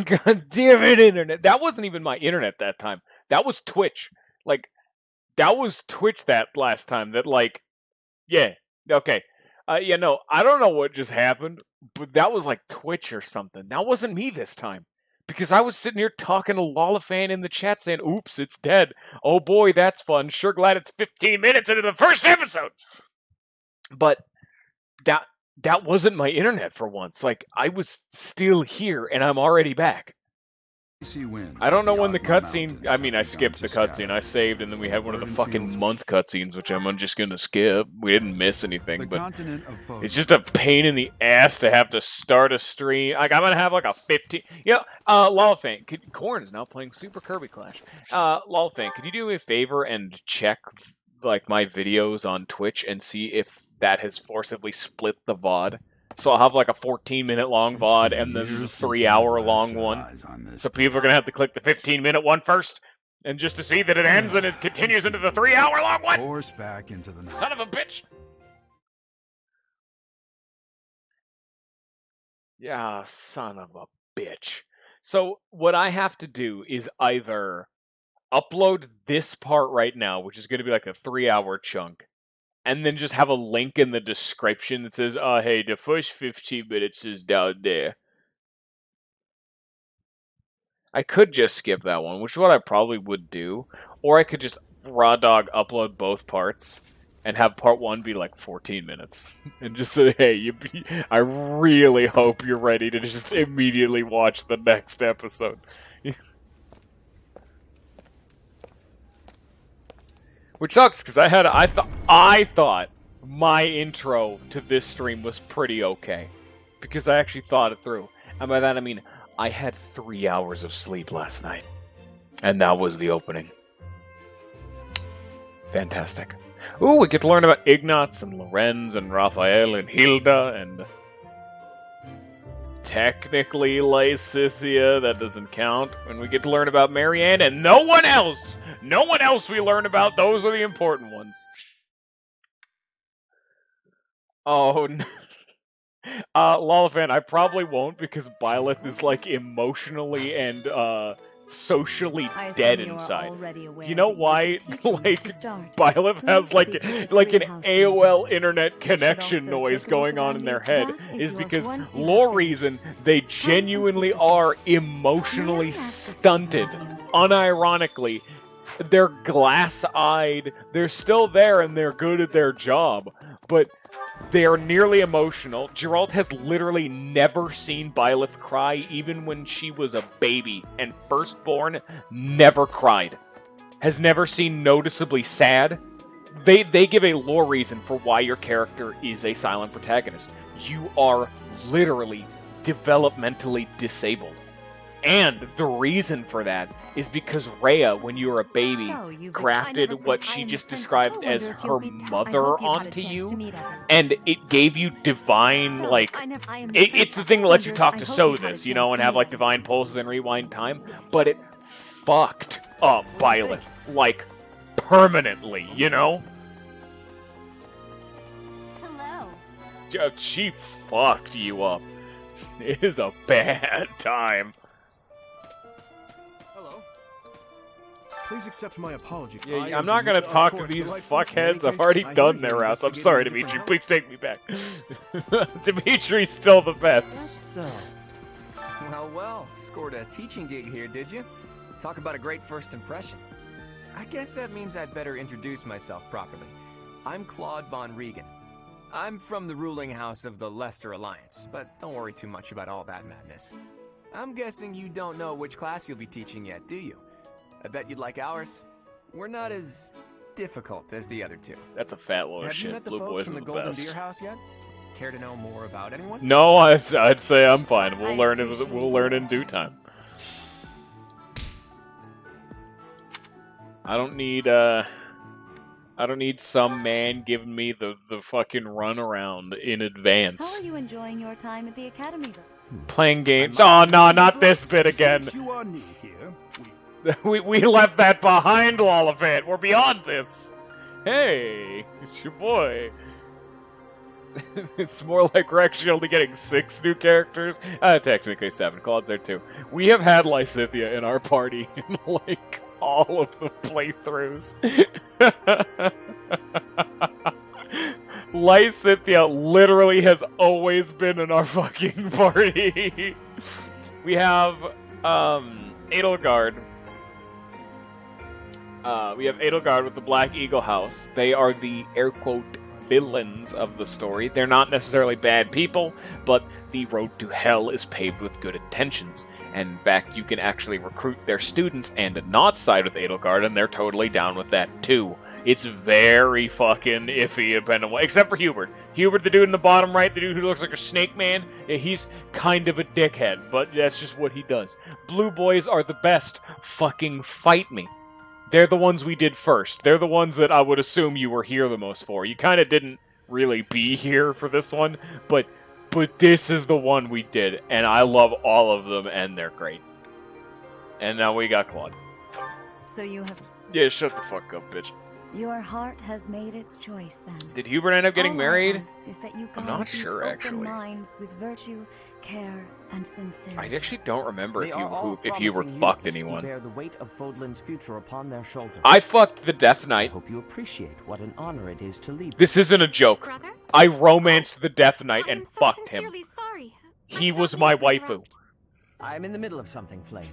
God damn it, internet. That wasn't even my internet that time. That was Twitch. Like, that was Twitch that last time. That, like, yeah. Okay. Yeah, no, I don't know what just happened, but that was like Twitch or something. That wasn't me this time. Because I was sitting here talking to Lollifan in the chat saying, oops, it's dead. Oh boy, that's fun. Sure glad it's 15 minutes into the first episode. But that that wasn't my internet for once. Like, I was still here and I'm already back. I don't know when the cutscene. I mean, I skipped the cutscene. I saved, and then we had one of the fucking month cutscenes, which I'm just gonna skip. We didn't miss anything, but it's just a pain in the ass to have to start a stream. Like, I'm gonna have like a 15. You know, Lollifan, Corn is now playing Super Kirby Clash. Lollifan, could you do me a favor and check like my videos on Twitch and see if that has forcibly split the VOD? So I'll have like a 14-minute long VOD and then the 3-hour long one. So people are going to have to click the 15-minute one first. And just to see that it ends and it continues into the 3-hour long one. Force back into the night. Son of a bitch. Yeah, son of a bitch. So what I have to do is either upload this part right now, which is going to be like a 3-hour chunk, and then just have a link in the description that says, hey, the first 15 minutes is down there. I could just skip that one, which is what I probably would do. Or I could just raw dog upload both parts and have part 1 be like 14 minutes. And just say, hey, I really hope you're ready to just immediately watch the next episode. Which sucks, because I thought my intro to this stream was pretty okay. Because I actually thought it through. And by that I mean, I had 3 hours of sleep last night. And that was the opening. Fantastic. Ooh, we get to learn about Ignatz and Lorenz and Raphael and Hilda and... technically Lysithia, that doesn't count. And we get to learn about Marianne and no one else! No one else we learn about, those are the important ones. Oh, no. Lollifan, I probably won't because Byleth is like emotionally and socially dead inside. Do you know why? Like, Byleth has like an AOL internet connection noise going on in their head is because lore reason they genuinely are emotionally stunted, unironically. They're glass-eyed. They're still there and they're good at their job, but they are nearly emotional. Geralt has literally never seen Byleth cry, even when she was a baby, and Firstborn never cried. Has never seen noticeably sad. They give a lore reason for why your character is a silent protagonist. You are literally developmentally disabled. And the reason for that is because Rhea, when you were a baby, grafted what she just described as her mother onto you, and it gave you divine, like, it's the thing that lets you talk to Sothis, you know, and have, like, divine pulses and rewind time, but it fucked up Byleth, like, permanently, you know? Hello. She fucked you up. It is a bad time. Please accept my apology. Yeah, I'm not gonna talk to these fuckheads. I've already done their routes. I'm sorry, Dimitri. Please take me back. Dimitri's still the best. That's so. Well, scored a teaching gig here, did you? Talk about a great first impression. I guess that means I'd better introduce myself properly. I'm Claude von Regan. I'm from the ruling house of the Leicester Alliance, but don't worry too much about all that madness. I'm guessing you don't know which class you'll be teaching yet, do you? I bet you'd like ours. We're not as difficult as the other two. That's a fat load of shit. Have you met the folks from the Golden Deer House yet? Care to know more about anyone? No, I'd say I'm fine. We'll learn in due time. I don't need some man giving me the fucking runaround in advance. How are you enjoying your time at the academy, though? Playing games. Oh no, not this bit again. Since you are new here, we left that behind, Lollifan. We're beyond this. Hey, it's your boy. It's more like we're actually only getting 6 new characters. Technically 7. Claude's there too. We have had Lysithia in our party in, like, all of the playthroughs. Lysithia literally has always been in our fucking party. We have, Edelgard. We have Edelgard with the Black Eagle House. They are the, air quote, villains of the story. They're not necessarily bad people, but the road to hell is paved with good intentions. And in fact, you can actually recruit their students and not side with Edelgard, and they're totally down with that too. It's very fucking iffy, depending on except for Hubert. Hubert, the dude in the bottom right, the dude who looks like a snake man, yeah, he's kind of a dickhead, but that's just what he does. Blue boys are the best. Fucking fight me. They're the ones we did first. They're the ones that I would assume you were here the most for. You kind of didn't really be here for this one, but this is the one we did, and I love all of them, and they're great. And now we got Claude. So you have... Yeah, shut the fuck up, bitch. Your heart has made its choice, then. Did Hubert end up getting All married? I ask is that you I'm guard not these sure, open actually. minds with virtue, care, and sincerity. I actually don't remember They are all if Hubert promising fucked youths who anyone. bear the weight of Fodlan's future upon their shoulders. I fucked the Death I Knight. hope you appreciate what an honor it is to lead. This isn't a joke. Brother? I romanced the Death Knight I and am so fucked him. sincerely sorry. He I was don't my mean to waifu. interrupt. I'm in the middle of something, Flame.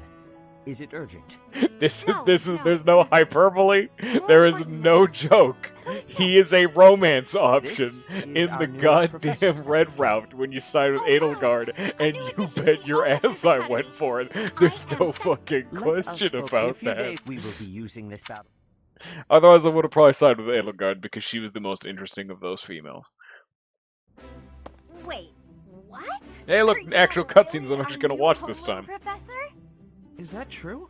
Is it urgent? There's No, no no. hyperbole. There is no joke. He is a romance option This is in our the newest goddamn professor. red route when you side with Oh, wow. Edelgard, A and new you addition to bet the your Officers ass I Academy. went for it. There's I am no Fed. fucking Let us question folk, in a about few that. days we will be using this battle. Otherwise, I would have probably sided with Edelgard because she was the most interesting of those females. Wait, what? Hey, look, Are you actual really cutscenes I'm our actually gonna new watch this Homework time. Professor? Is that true?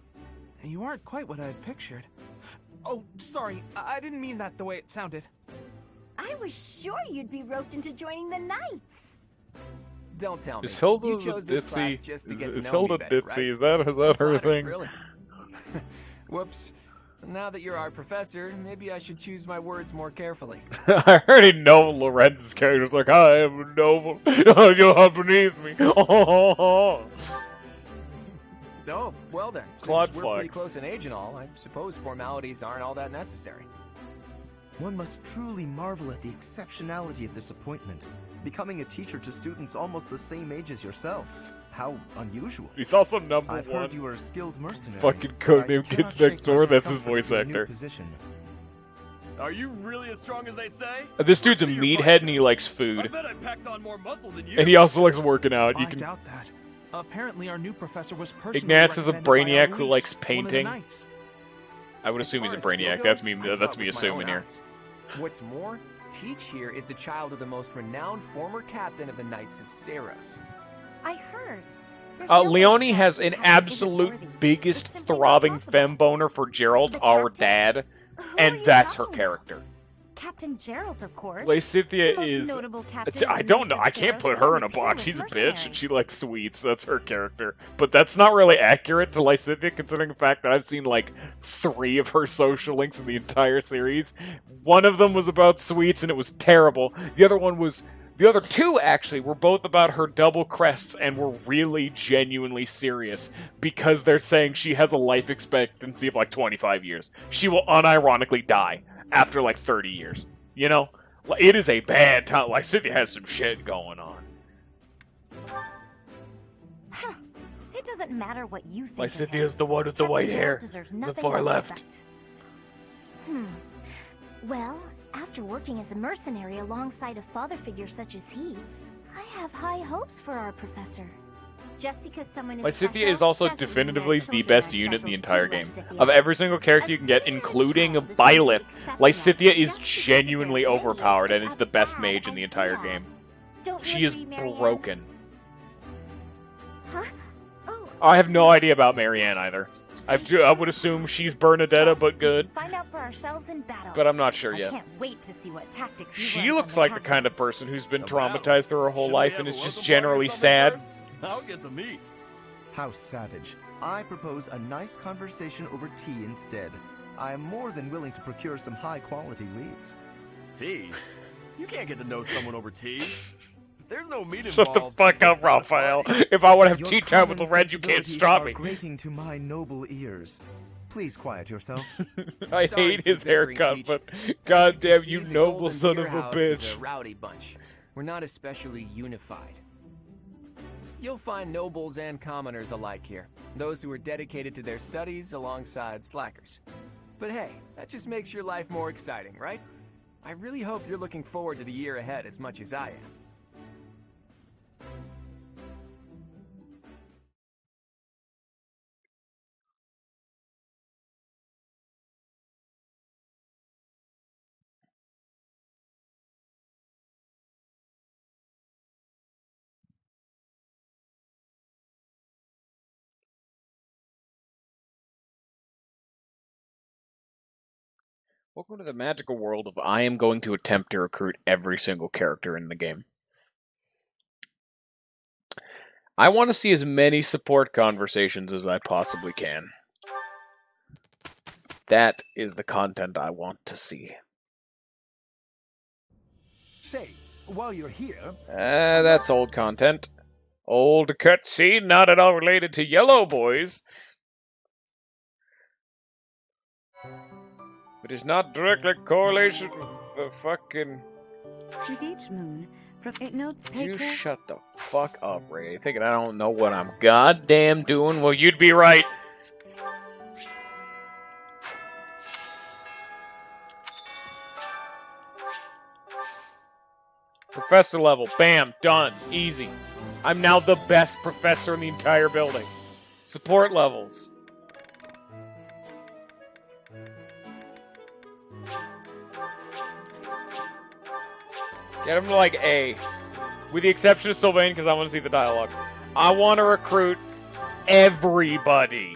You aren't quite what I had pictured. Oh, sorry. I didn't mean that the way it sounded. I was sure you'd be roped into joining the Knights. Don't tell me. Is Hilda you the chose this class ditzy? just to get Is to know me Hilda better, ditzy? right? Is that her Flattered, thing? Really? Whoops. Now that you're our professor, maybe I should choose my words more carefully. I already know Lorenz's character is like, I am a noble. You're up beneath me. Oh, well then. Claude Since we're pretty Flex. close in age and all, I suppose formalities aren't all that necessary. One must truly marvel at the exceptionality of this appointment. Becoming a teacher to students almost the same age as yourself. How unusual. He's also number I've one. heard you are a skilled mercenary. Fucking but codename I cannot Kids Next shake my Door, that's his discomfort voice with your new actor. position. Are you really as strong as they say? This dude's a See your meathead and he biceps. likes I food. bet I packed on more muscle than you. And he also likes working out. You I can. doubt that. Apparently, our new professor was personally Ignatz is a recommended by our brainiac who niece, likes one of the painting. knights. I would As assume he's a far as skill brainiac. That's goes, me. I saw That's it me with my assuming own here. eyes. What's more, Teach here is the child of the most renowned former captain of the Knights of Saros. I heard. There's no way a Leonie child has from an Captain isn't absolute worthy. biggest It's simply not throbbing possible. femme boner for Gerald, The our captain? dad, Who are and you that's her talking character. about? Captain Gerald, of course. Lysithia The most is. notable captain I of the don't know. Knights I of can't Saros put her in a and box. famous She's a bitch, mercenary. and she likes sweets. That's her character. But that's not really accurate to Lysithia, considering the fact that I've seen like 3 of her social links in the entire series. One of them was about sweets, and it was terrible. The other 2 actually were both about her double crests and were really genuinely serious because they're saying she has a life expectancy of like 25 years. She will unironically die after like 30 years. You know? It is a bad time. Lysithia has some shit going on. Huh. It doesn't matter what you think of Lysithia is him. the one with the Captain white Gerald hair. deserves The nothing far but left. respect. Well, after working as a mercenary alongside a father figure such as he, I have high hopes for our professor. Just because someone is Lysithia special is also doesn't mean definitively their the children best are unit in the special entire too, game. Lysithia. Of every single character you can get, Assuming that a including child is going to be Byleth, exceptional Lysithia is just because of their genuinely lineage overpowered and is is a the best bad mage in the entire idea. game. Don't you She is agree, Marianne? broken. Huh? Oh, I have no idea about Marianne either. I would assume she's Bernadetta, but we good. can find out for ourselves in battle. But I'm not sure I yet. can't wait to see what tactics you She learn looks from like the captain. kind of person who's been A traumatized through her whole Should we life have and a is welcome just party or generally something sad. first? I'll get the meat. How savage. I propose a nice conversation over tea instead. I am more than willing to procure some high-quality leaves. Tea? You can't get to know someone over tea. There's no meat Shut involved. the fuck It's up, not a Raphael. party. If I want to have Your tea time with common Lorenz, you can't sensibilities stop are me. grating to my noble ears. Please quiet yourself. I Sorry hate for his bickering, haircut, Teach. but As you goddamn can you see, the noble Golden son Deer of a House is bitch. a rowdy bunch. We're not especially unified. You'll find nobles and commoners alike here. Those who are dedicated to their studies alongside slackers. But hey, that just makes your life more exciting, right? I really hope you're looking forward to the year ahead as much as I am. Welcome to the magical world of I am going to attempt to recruit every single character in the game. I want to see as many support conversations as I possibly can. That is the content I want to see. Say, while you're here, That's old content. Old cutscene, not at all related to Yellow Boys. It is not directly correlation with the fucking... With each moon, it notes You shut the fuck up, Ray. Thinking I don't know what I'm goddamn doing? Well, you'd be right. Professor level. Bam. Done. Easy. I'm now the best professor in the entire building. Support levels. Get him to like A. With the exception of Sylvain, because I want to see the dialogue. I want to recruit everybody.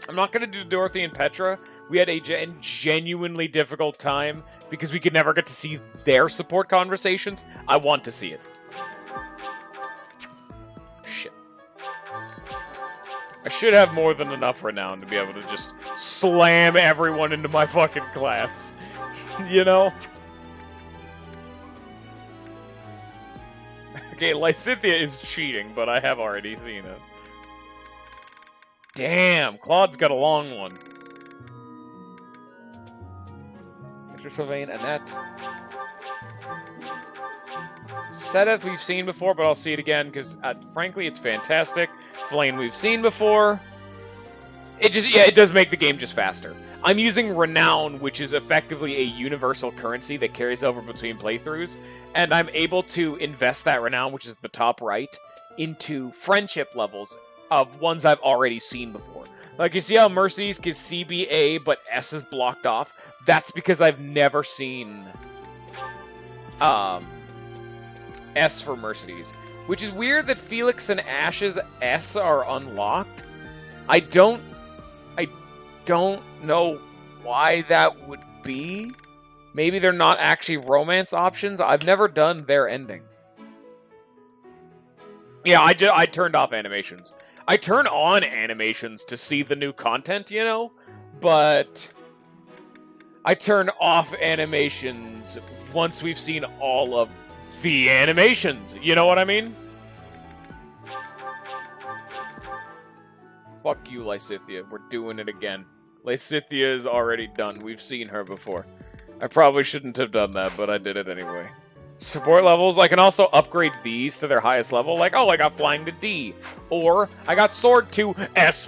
I'm not going to do Dorothy and Petra. We had a genuinely difficult time because we could never get to see their support conversations. I want to see it. Shit. I should have more than enough renown to be able to just slam everyone into my fucking class. You know? Okay, Lysithia is cheating, but I have already seen it. Damn, Claude's got a long one. Mr. Sylvain, Annette. Sedith we've seen before, but I'll see it again, because frankly, it's fantastic. Flame we've seen before. It does make the game just faster. I'm using Renown, which is effectively a universal currency that carries over between playthroughs, and I'm able to invest that Renown, which is the top right, into friendship levels of ones I've already seen before. Like, you see how Mercedes can CBA, but S is blocked off? That's because I've never seen S for Mercedes. Which is weird that Felix and Ash's S are unlocked. I don't know why that would be. Maybe they're not actually romance options. I've never done their ending. Yeah, I turned off animations. I turn on animations to see the new content, you know? But I turn off animations once we've seen all of the animations. You know what I mean? Fuck you, Lysithia. We're doing it again. Lysithia is already done. We've seen her before. I probably shouldn't have done that, but I did it anyway. Support levels, I can also upgrade these to their highest level. Like, oh, I got Flying to D. Or, I got Sword to S+,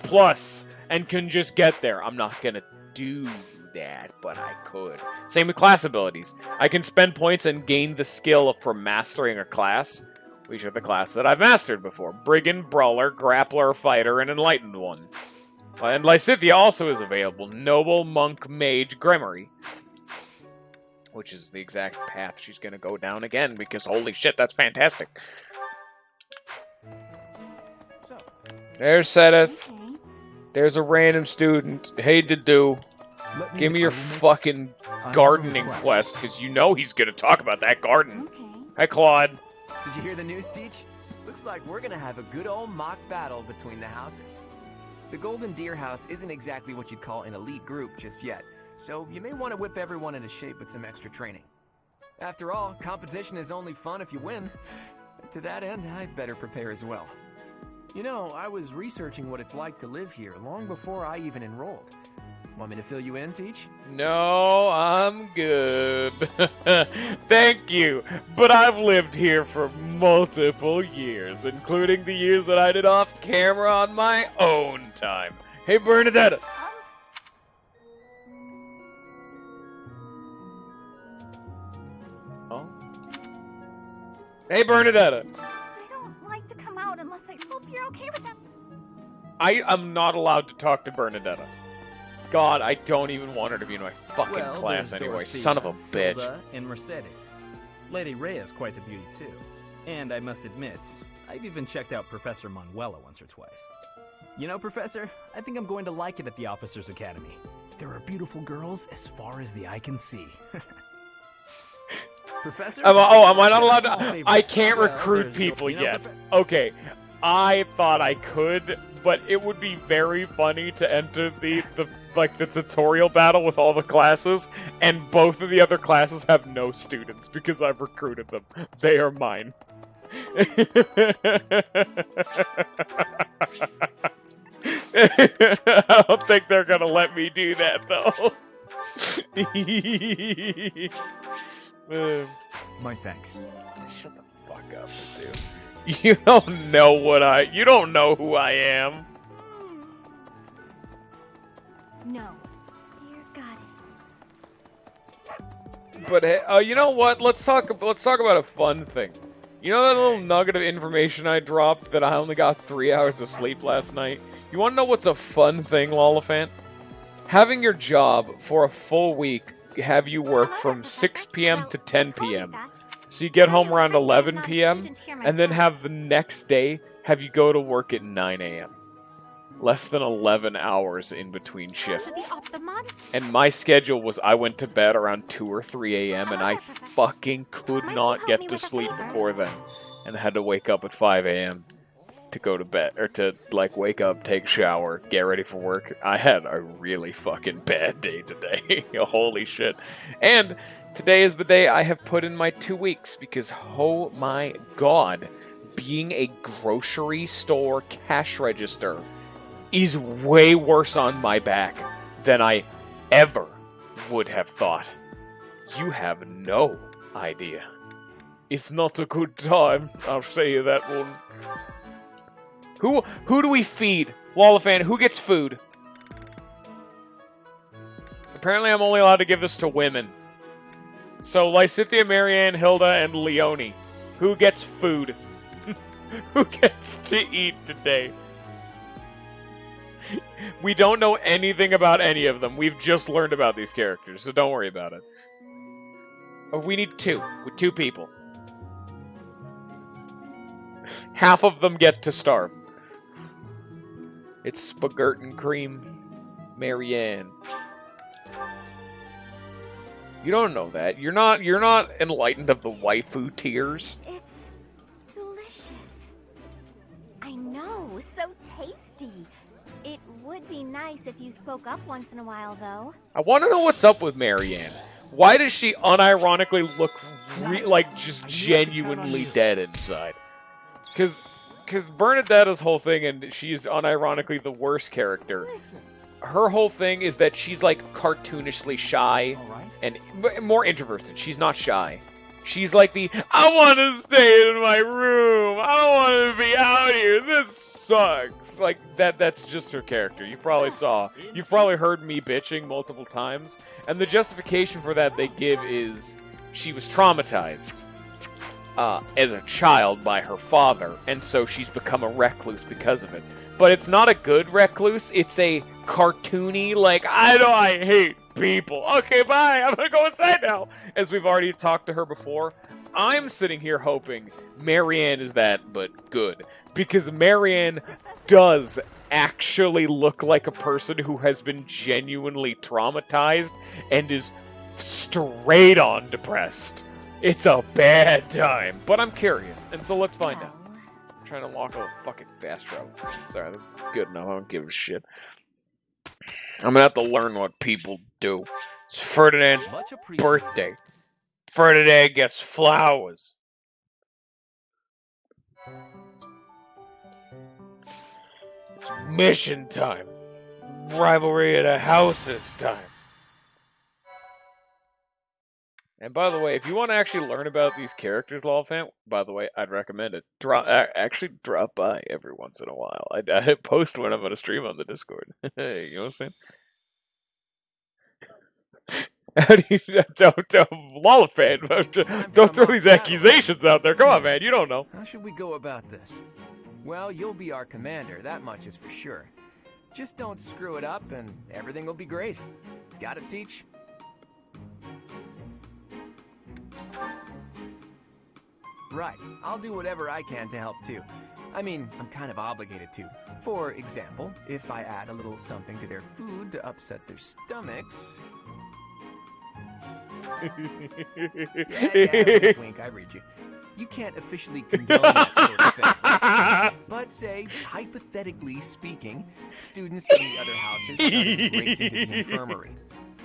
and can just get there. I'm not gonna do that, but I could. Same with class abilities. I can spend points and gain the skill for mastering a class, which are the class that I've mastered before. Brigand, Brawler, Grappler, Fighter, and Enlightened one. And Lysithia also is available. Noble, Monk, Mage, Gremory. Which is the exact path she's gonna go down again, because holy shit, that's fantastic. There's Sedith. Okay. There's a random student. Hey, Dedu. Give me your fucking gardening quest, because you know he's gonna talk about that garden. Okay. Hi, Claude. Did you hear the news, Teach? Looks like we're gonna have a good old mock battle between the houses. The Golden Deer House isn't exactly what you'd call an elite group just yet, so you may want to whip everyone into shape with some extra training. After all, competition is only fun if you win. To that end, I'd better prepare as well. You know, I was researching what it's like to live here long before I even enrolled. Want me to fill you in, Teach? No, I'm good. Thank you, but I've lived here for multiple years, including the years that I did off camera on my own time. Hey, Bernadetta! Oh? Hey, Bernadetta! I don't like to come out unless I hope you're okay with that. I am not allowed to talk to Bernadetta. God, I don't even want her to be in my fucking class there's anyway. Dorothea, Son of a bitch. Hilda, and Mercedes. Lady Rhea's quite the beauty too. And I must admit, I've even checked out Professor Manuela once or twice. You know, Professor, I think I'm going to like it at the Officers Academy. There are beautiful girls as far as the eye can see. Professor? Am I not allowed to? I can't Well, recruit there's people you know, yet. Okay, I thought I could, but it would be very funny to enter the tutorial battle with all the classes, and both of the other classes have no students because I've recruited them. They are mine. I don't think they're gonna let me do that though. My thanks. Shut the fuck up, dude. You don't know you don't know who I am. No, dear goddess. But hey, you know what? Let's talk about a fun thing. You know that little nugget of information I dropped that I only got 3 hours of sleep last night? You want to know what's a fun thing, Lollifant? Having your job for a full week have you work from 6 p.m. to 10 p.m. So you get home around 11 p.m. and then have the next day have you go to work at 9 a.m. Less than 11 hours in between shifts. And my schedule was I went to bed around 2 or 3 a.m. and I fucking could not get to sleep before then. And had to wake up at 5 a.m. to go to bed, or to, like, wake up, take a shower, get ready for work. I had a really fucking bad day today. Holy shit. And today is the day I have put in my 2 weeks, because, oh my god, being a grocery store cash register is way worse on my back than I ever would have thought. You have no idea. It's not a good time, I'll say you that one. Who do we feed? Lollifant, who gets food? Apparently I'm only allowed to give this to women. So, Lysithea, Marianne, Hilda, and Leonie. Who gets food? Who gets to eat today? We don't know anything about any of them. We've just learned about these characters, so don't worry about it. Oh, we need 2. With 2 people. Half of them get to starve. It's spaghetti and cream. Marianne. You don't know that. You're not enlightened of the waifu tears. It's delicious. I know, so tasty. It would be nice if you spoke up once in a while, though. I want to know what's up with Marianne. Why does she unironically look like just genuinely dead inside? Because Bernadetta's whole thing, and she's unironically the worst character. Listen. Her whole thing is that she's like cartoonishly shy and more introverted. She's not shy. She's like I want to stay in my room. I don't want to be out here. This sucks. Like that's just her character. You probably saw. You've probably heard me bitching multiple times. And the justification for that they give is she was traumatized as a child by her father, and so she's become a recluse because of it. But it's not a good recluse. It's a cartoony, like, I hate people. Okay, bye. I'm gonna go inside now. As we've already talked to her before, I'm sitting here hoping Marianne is that, but good. Because Marianne does actually look like a person who has been genuinely traumatized and is straight on depressed. It's a bad time. But I'm curious, and so let's find out. I'm trying to lock a fucking fast travel. Sorry, that's good enough. I don't give a shit. I'm gonna have to learn what people do. It's Ferdinand's birthday. For today gets flowers. It's mission time. Rivalry at a houses time. And by the way, if you want to actually learn about these characters, Lawfan, by the way, I'd recommend it. Actually drop by every once in a while. I post when I'm on a stream on the Discord. You know what I'm saying? How do you don't Lawfan? Don't throw these accusations out there. Come on, man. You don't know. How should we go about this? Well, you'll be our commander. That much is for sure. Just don't screw it up, and everything will be great. Got it, Teach? Right. I'll do whatever I can to help, too. I mean, I'm kind of obligated to. For example, if I add a little something to their food to upset their stomachs... yeah, wink, wink, I read you. You can't officially condone that sort of thing, right? But say, hypothetically speaking, students from the other houses started racing to the infirmary.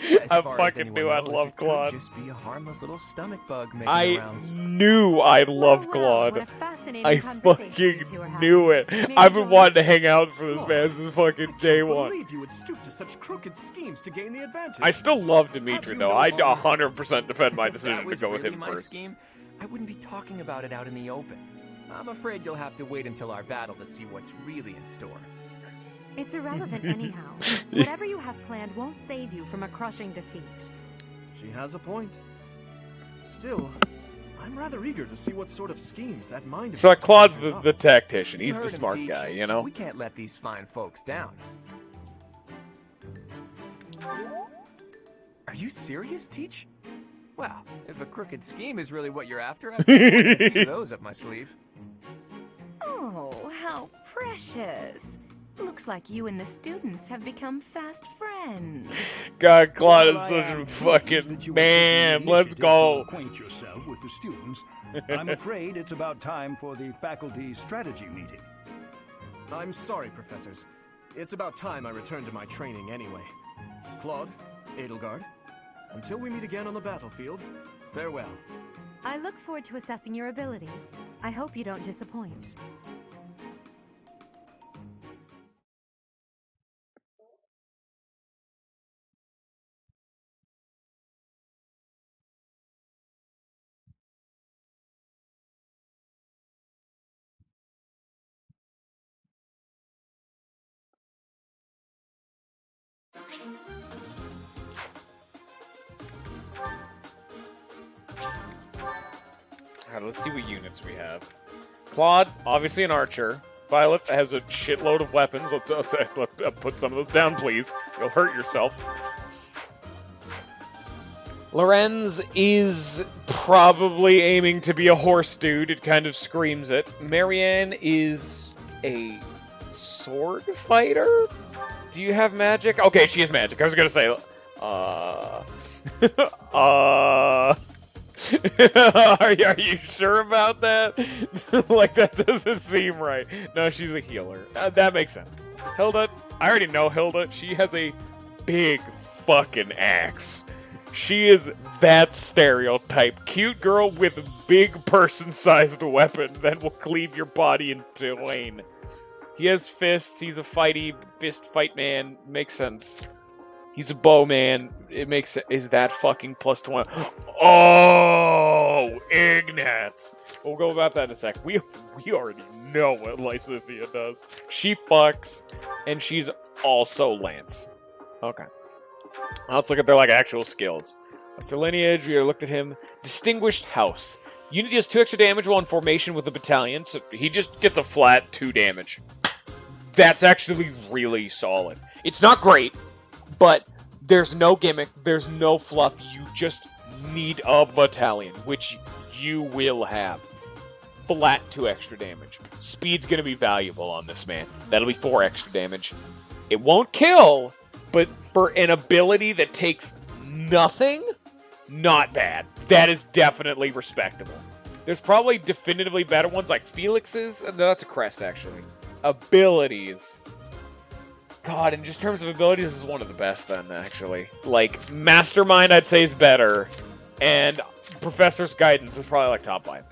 I fucking knew I'd love Claude. Just be a harmless little stomach bug making rounds. Knew I loved Claude. I fucking knew it. I've been wanting to hang out for this man since fucking day one. You would stoop to such crooked schemes to gain the advantage. I still love Dimitri though. I 100% defend my decision to go with him first. Scheme, I wouldn't be talking about it out in the open. I'm afraid you'll have to wait until our battle to see what's really in store. It's irrelevant anyhow. Whatever you have planned won't save you from a crushing defeat. She has a point. Still, I'm rather eager to see what sort of schemes that mind of So yours Claude's conjures the up. tactician. He's You the heard him, smart Teach. guy, you know? We can't let these fine folks down. Are you serious, Teach? Well, if a crooked scheme is really what you're after, I've got a few of those up my sleeve. Oh, how precious. Looks like you and the students have become fast friends. God, Claude is such a fucking man. Let's go. Acquaint yourself with the students. I'm afraid it's about time for the faculty strategy meeting. I'm sorry, professors. It's about time I returned to my training anyway. Claude, Edelgard, until we meet again on the battlefield, farewell. I look forward to assessing your abilities. I hope you don't disappoint. Alright, let's see what units we have. Claude, obviously an archer. Violet has a shitload of weapons. Let's put some of those down, please. You'll hurt yourself. Lorenz is probably aiming to be a horse dude. It kind of screams it. Marianne is a sword fighter? Do you have magic? Okay, she has magic. I was gonna say, are you sure about that? Like, that doesn't seem right. No, she's a healer. That makes sense. Hilda, I already know Hilda. She has a big fucking axe. She is that stereotype. Cute girl with big person-sized weapon that will cleave your body in twain. He has fists. He's a fist fight man. Makes sense. He's a bowman. It makes sense. Is that fucking +20? Oh, Ignatz. We'll go about that in a sec. We already know what Lysithia does. She fucks, and she's also Lance. Okay. Let's look at their actual skills. That's their lineage. We looked at him. Distinguished House. Unity has 2 extra damage while in formation with the battalion, so he just gets a flat 2 damage. That's actually really solid. It's not great, but there's no gimmick, there's no fluff. You just need a battalion, which you will have. Flat 2 extra damage. Speed's gonna be valuable on this man. That'll be 4 extra damage. It won't kill, but for an ability that takes nothing, not bad. That is definitely respectable. There's probably definitively better ones like Felix's. No, that's a crest, actually. Abilities. God, in just terms of abilities, this is one of the best then, actually. Like, Mastermind, I'd say, is better. And Professor's Guidance is probably like top 5.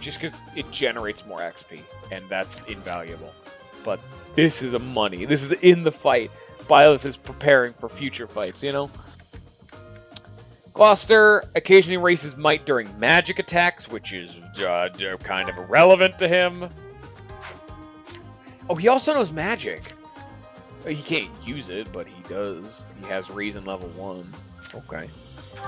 Just because it generates more XP, and that's invaluable. But this is a money. This is in the fight. Byleth is preparing for future fights, you know? Gloucester occasionally raises might during magic attacks, which is kind of irrelevant to him. Oh, he also knows magic. He can't use it, but he does. He has reason level 1. Okay.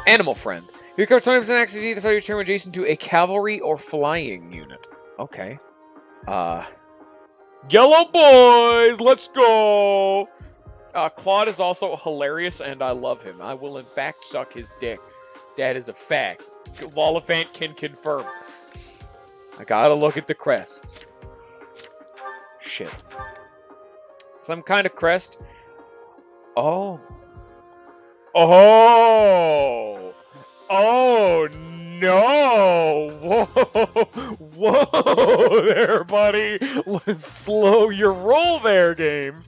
Animal Friend. He recovers 20% accuracy. That's how you turn adjacent to a cavalry or flying unit. Okay. Yellow boys, let's go! Claude is also hilarious, and I love him. I will, in fact, suck his dick. That is a fact. Lollifant can confirm. I gotta look at the crest. Shit. Some kind of crest. Oh. Oh! Oh, no! Whoa! Whoa there, buddy! Let's slow your roll there, game.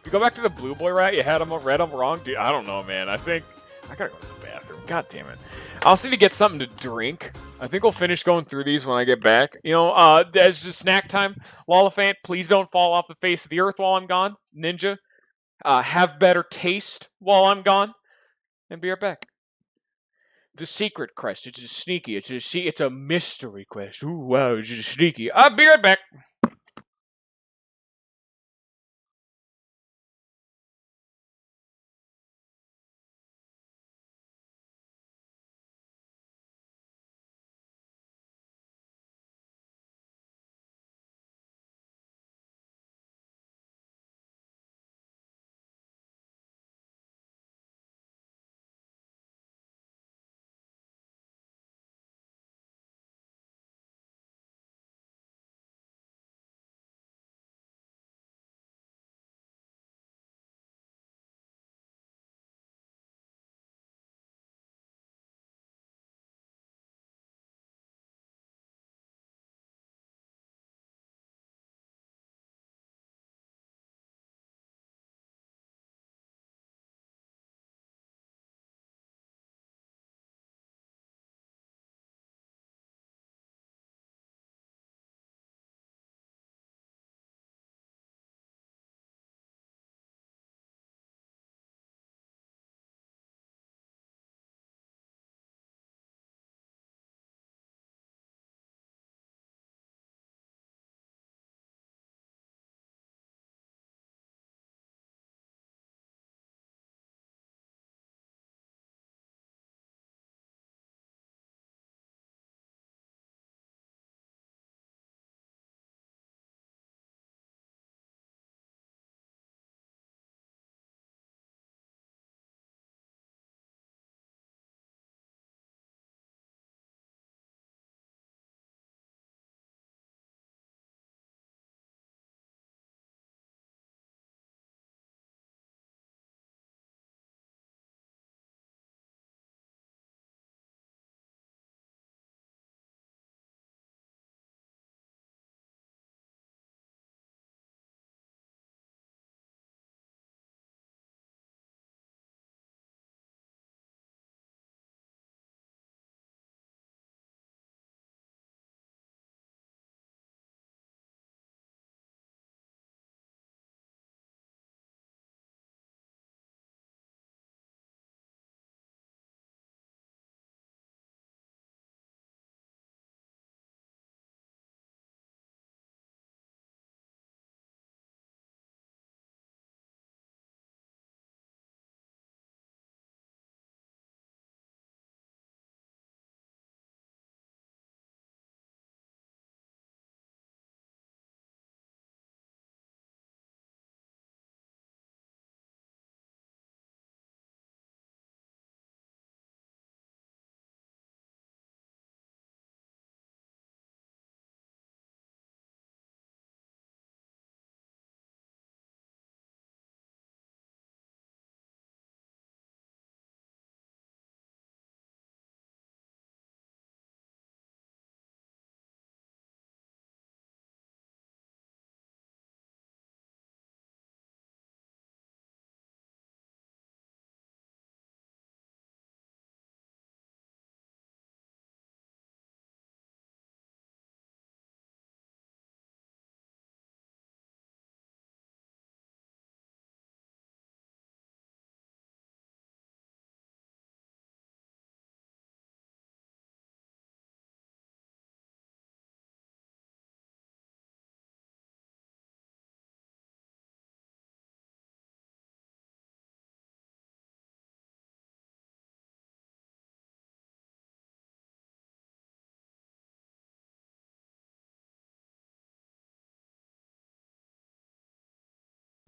You go back to the blue boy rat, you had him, read him wrong? Dude, I don't know, man. I think I gotta go to the bathroom. God damn it. I'll see to get something to drink. I think we'll finish going through these when I get back. You know, as just snack time, Lollifant, please don't fall off the face of the earth while I'm gone. Ninja, have better taste while I'm gone. And be right back. The secret quest. It's just sneaky. It's a mystery quest. Ooh, wow, it's just sneaky. I'll be right back.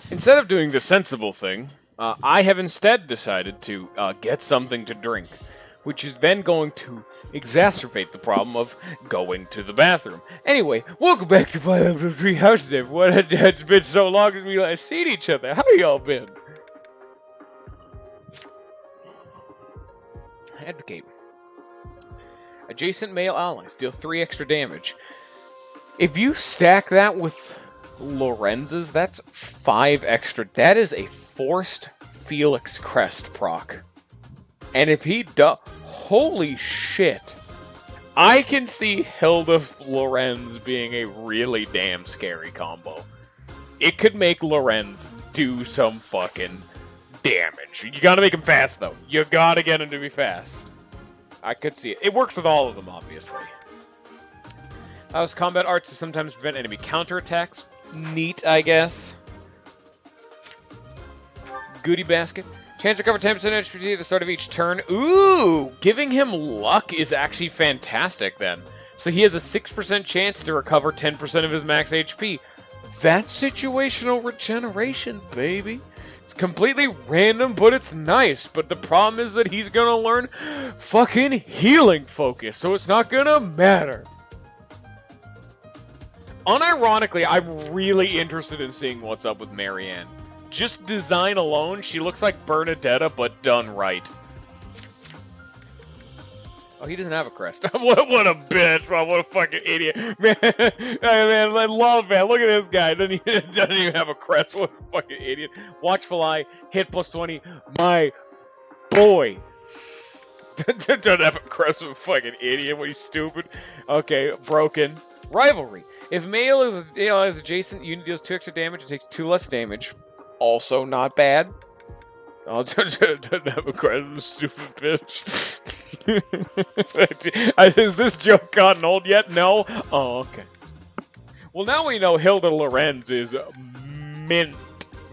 Instead of doing the sensible thing, I have instead decided to get something to drink, which is then going to exacerbate the problem of going to the bathroom. Anyway, welcome back to Emblem Three Houses, everyone. It's been so long since we last seen each other. How y'all been? Advocate. Adjacent male allies deal 3 extra damage. If you stack that with Lorenz's, that's 5 extra. That is a forced Felix Crest proc. And if he does... Holy shit. I can see Hilda Lorenz being a really damn scary combo. It could make Lorenz do some fucking damage. You gotta make him fast, though. You gotta get him to be fast. I could see it. It works with all of them, obviously. Allows combat arts to sometimes prevent enemy counterattacks. Neat, I guess. Goodie basket. Chance to cover 10% HP at the start of each turn. Ooh! Giving him luck is actually fantastic, then. So he has a 6% chance to recover 10% of his max HP. That's situational regeneration, baby. It's completely random, but it's nice. But the problem is that he's gonna learn fucking healing focus, so it's not gonna matter. Unironically, I'm really interested in seeing what's up with Marianne. Just design alone, she looks like Bernadetta, but done right. Oh, he doesn't have a crest. what a bitch, man. What a fucking idiot. Man, I love, man. Look at this guy. Doesn't even have a crest. What a fucking idiot. Watchful Eye, hit plus 20. My boy. Doesn't have a crest. What a fucking idiot. What, are you stupid? Okay, broken. Rivalry. If male is adjacent, unit deals 2 extra damage, it takes 2 less damage. Also not bad. Oh, doesn't have a crest, stupid bitch. Is this joke gotten old yet? No? Oh, okay. Well, now we know Hilda Lorenz is mint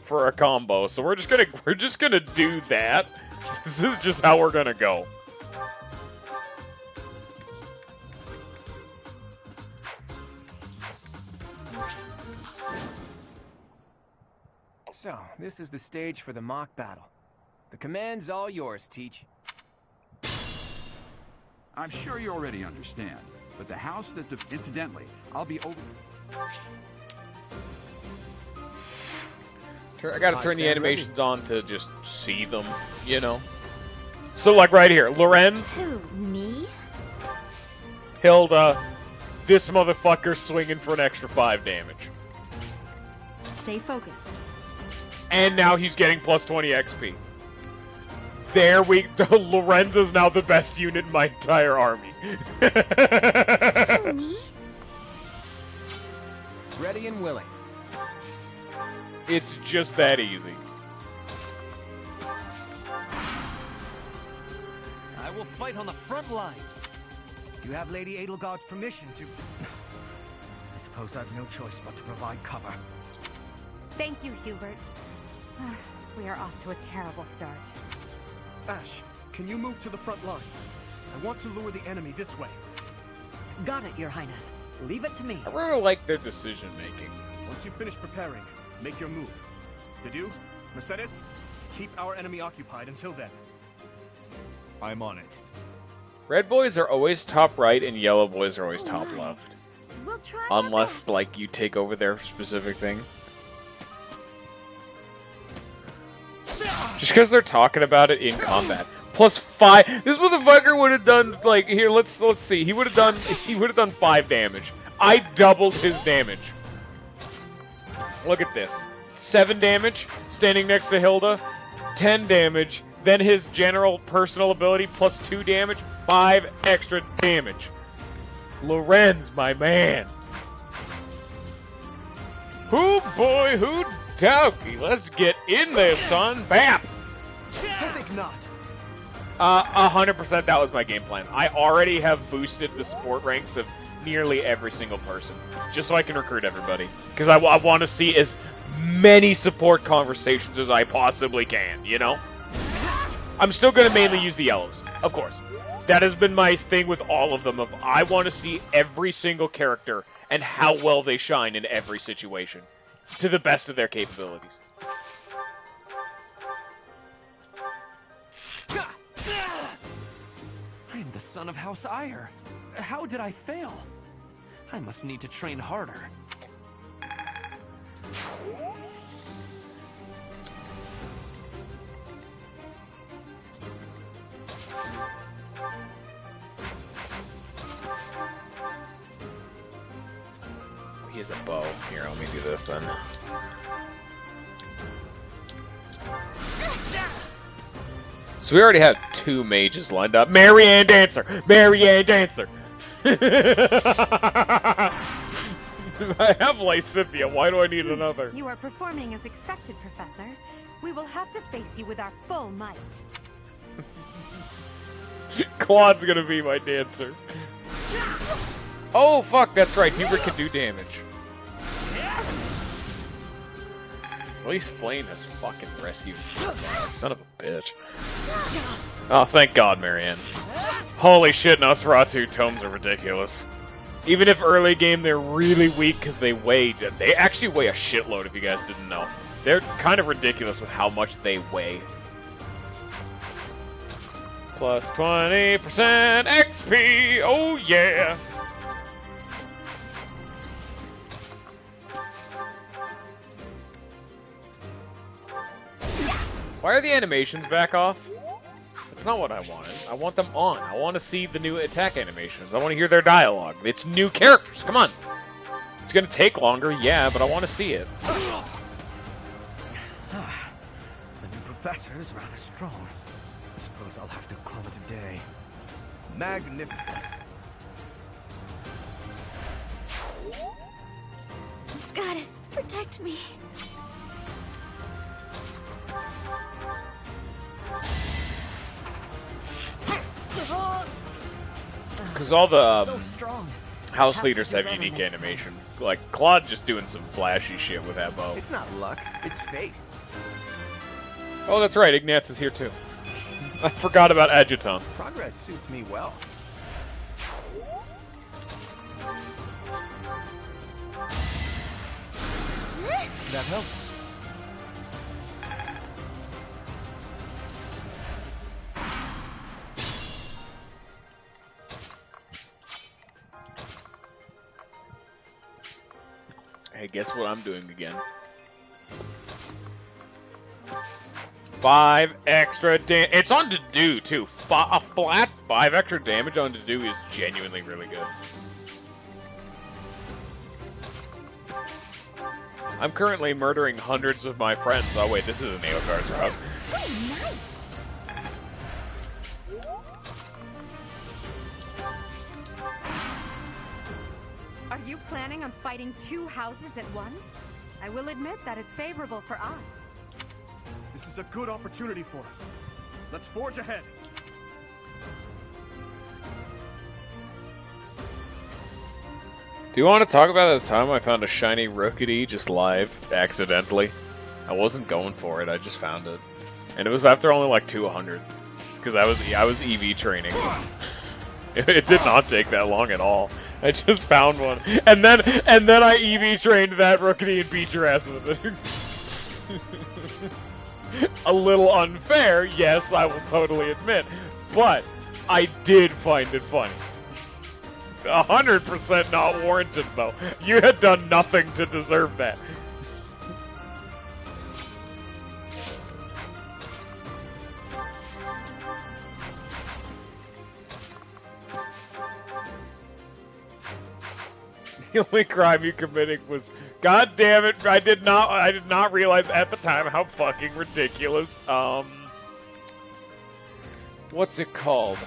for a combo, so we're just gonna do that. This is just how we're gonna go. So, this is the stage for the mock battle. The command's all yours, Teach. I'm sure you already understand, but the house that... Incidentally, I'll be over... I gotta turn the animations on to just see them, you know? So, like, right here. Lorenz. Who, me? Hilda. This motherfucker swinging for an extra 5 damage. Stay focused. And now he's getting plus 20 XP. There we... Lorenz is now the best unit in my entire army. Who, me? Ready and willing. It's just that easy. I will fight on the front lines. You have Lady Edelgard's permission to... I suppose I've no choice but to provide cover. Thank you, Hubert. We are off to a terrible start. Ash, can you move to the front lines? I want to lure the enemy this way. Got it, Your Highness. Leave it to me. I really like their decision making. Once you finish preparing, make your move. Dedu, Mercedes, keep our enemy occupied until then. I'm on it. Red boys are always top right, and yellow boys are always top left. We'll try Unless, like, you take over their specific thing. Just because they're talking about it in combat. Plus 5. This motherfucker would have done, like, here, let's see. He would have done 5 damage. I doubled his damage. Look at this. 7 damage, standing next to Hilda. 10 damage. Then his general personal ability plus 2 damage. 5 extra damage. Lorenz, my man. Who boy, who dowky. Let's get in there, son. Bam! I think not. 100% that was my game plan. I already have boosted the support ranks of nearly every single person. Just so I can recruit everybody. Because I want to see as many support conversations as I possibly can, you know? I'm still going to mainly use the yellows, of course. That has been my thing with all of them. I want to see every single character and how well they shine in every situation. to the best of their capabilities. I am the son of House Ire. How did I fail? I must need to train harder. He has a bow. Here, let me do this then. So we already have 2 mages lined up. Marianne Dancer! Marianne Dancer! I have Lysithia. Why do I need another? You are performing as expected, Professor. We will have to face you with our full might. Claude's gonna be my dancer. Oh, fuck, that's right. Hubert can do damage. At least Flame has fucking rescued me. Son of a bitch. Oh, thank God, Marianne. Holy shit, Nosferatu tomes are ridiculous. Even if early game they're really weak because they actually weigh a shitload if you guys didn't know. They're kind of ridiculous with how much they weigh. Plus 20% XP, oh yeah! Why are the animations back off? That's not what I wanted. I want them on. I want to see the new attack animations. I want to hear their dialogue. It's new characters. Come on. It's going to take longer, yeah, but I want to see it. The new professor is rather strong. I suppose I'll have to call it a day. Magnificent. Goddess, protect me. Because all the So strong. house leaders have unique animation. Like, Claude just doing some flashy shit with that bow. It's not luck, it's fate. Oh, that's right. Ignatz is here, too. I forgot about adjutants. Progress suits me well. That helps. Hey, guess what I'm doing again? 5 extra damage. It's on to do too. A flat 5 extra damage on to do is genuinely really good. I'm currently murdering hundreds of my friends. Oh wait, this is an Edelgard's route. Oh, nice. Are you planning on fighting 2 houses at once? I will admit that is favorable for us. This is a good opportunity for us. Let's forge ahead. Do you want to talk about the time I found a shiny Rookity just live, accidentally? I wasn't going for it, I just found it. And it was after only like 200. Because I was EV training. It did not take that long at all. I just found one. And then I EV trained that Rookity and beat your ass with it. A little unfair, yes, I will totally admit. But I did find it funny. 100% not warranted, though. You had done nothing to deserve that. The only crime you committed was, God damn it! I did not realize at the time how fucking ridiculous. What's it called?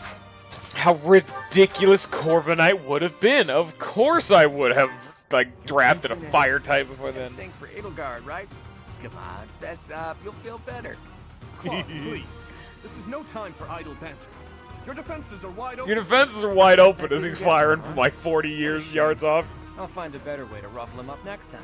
How ridiculous Corviknight would have been. Of course I would have, like, drafted a fire type before then. Think for Edelgard, right? Come on, fess up. You'll feel better. Claude, please. This is no time for idle banter. Your defenses are wide open. Your defenses are wide open as he's firing from like 40 yards off. I'll find a better way to ruffle him up next time.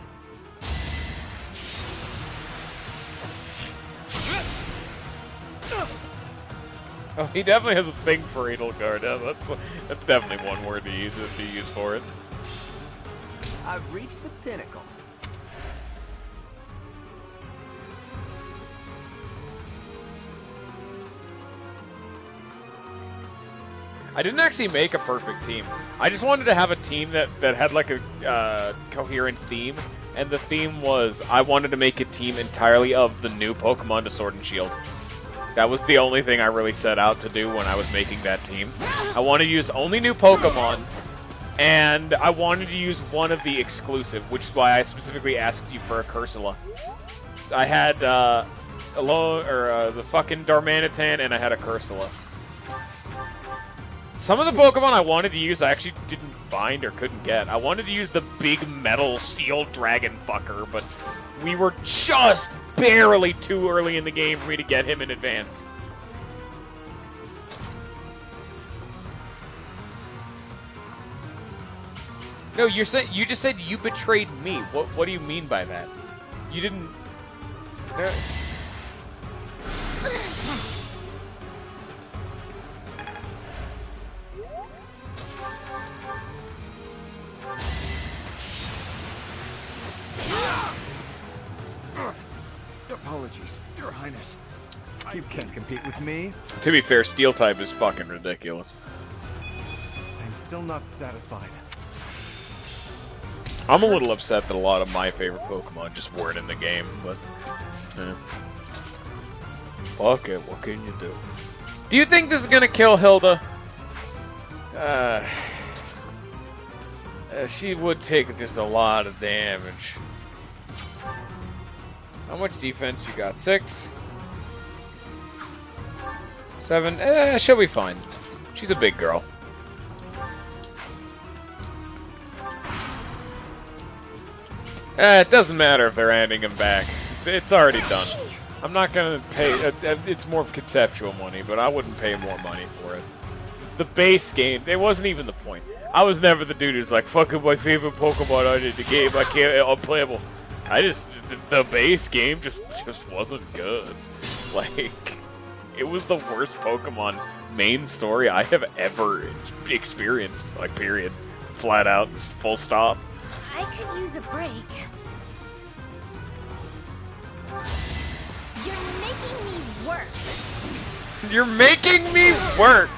Oh, he definitely has a thing for Edelgard. Yeah, that's definitely one word to use for it. I've reached the pinnacle. I didn't actually make a perfect team. I just wanted to have a team that had like a coherent theme, and the theme was I wanted to make a team entirely of the new Pokemon to Sword and Shield. That was the only thing I really set out to do when I was making that team. I wanted to use only new Pokemon, and I wanted to use one of the exclusive, which is why I specifically asked you for a Cursula. I had the fucking Darmanitan, and I had a Cursula. Some of the Pokemon I wanted to use I actually didn't find or couldn't get. I wanted to use the big metal steel dragon fucker, but we were just barely too early in the game for me to get him in advance. No, you just said you betrayed me. What do you mean by that? You didn't. Apologies, Your Highness. You can't compete with me. To be fair, Steel type is fucking ridiculous. I'm still not satisfied. I'm a little upset that a lot of my favorite Pokemon just weren't in the game, but fuck it, what can you do? Do you think this is gonna kill Hilda? She would take just a lot of damage. How much defense you got? 6? 7? She'll be fine. She's a big girl. It doesn't matter if they're handing him back. It's already done. I'm not gonna pay... it's more conceptual money, but I wouldn't pay more money for it. The base game, it wasn't even the point. I was never the dude who's like, fucking my favorite Pokemon out in the game, I can't... unplayable. The base game just wasn't good. Like, it was the worst Pokemon main story I have ever experienced. Like, period. Flat out, full stop. I could use a break. You're making me work. You're making me work!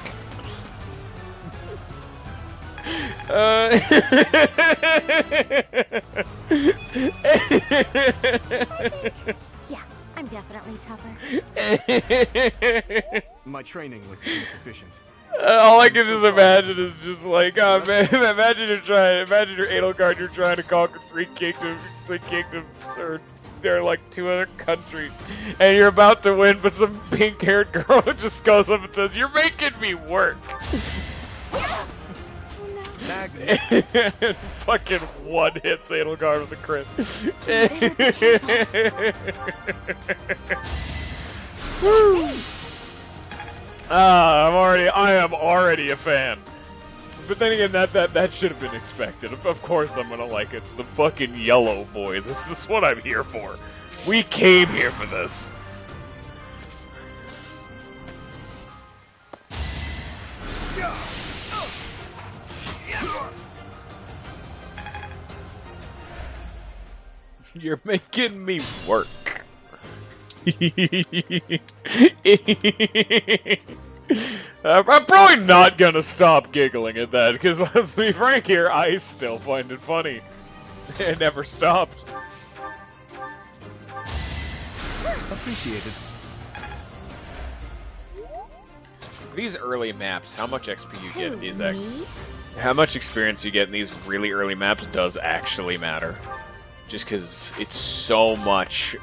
Yeah, I'm definitely tougher. My training was insufficient. All I can just imagine is just like, oh man, imagine you're Edelgard, you're trying to conquer 3 kingdoms, or there are like 2 other countries, and you're about to win, but some pink-haired girl just goes up and says, "You're making me work." Fucking one hits Edelgard with a crit. Woo! I am already a fan. But then again, that should have been expected. Of course I'm gonna like it. It's the fucking yellow boys. This is what I'm here for. We came here for this. You're making me work. I'm probably not gonna stop giggling at that, because let's be frank here, I still find it funny. It never stopped. Appreciated. These early maps, how much XP you get in these how much experience you get in these really early maps does actually matter. Just because it's so much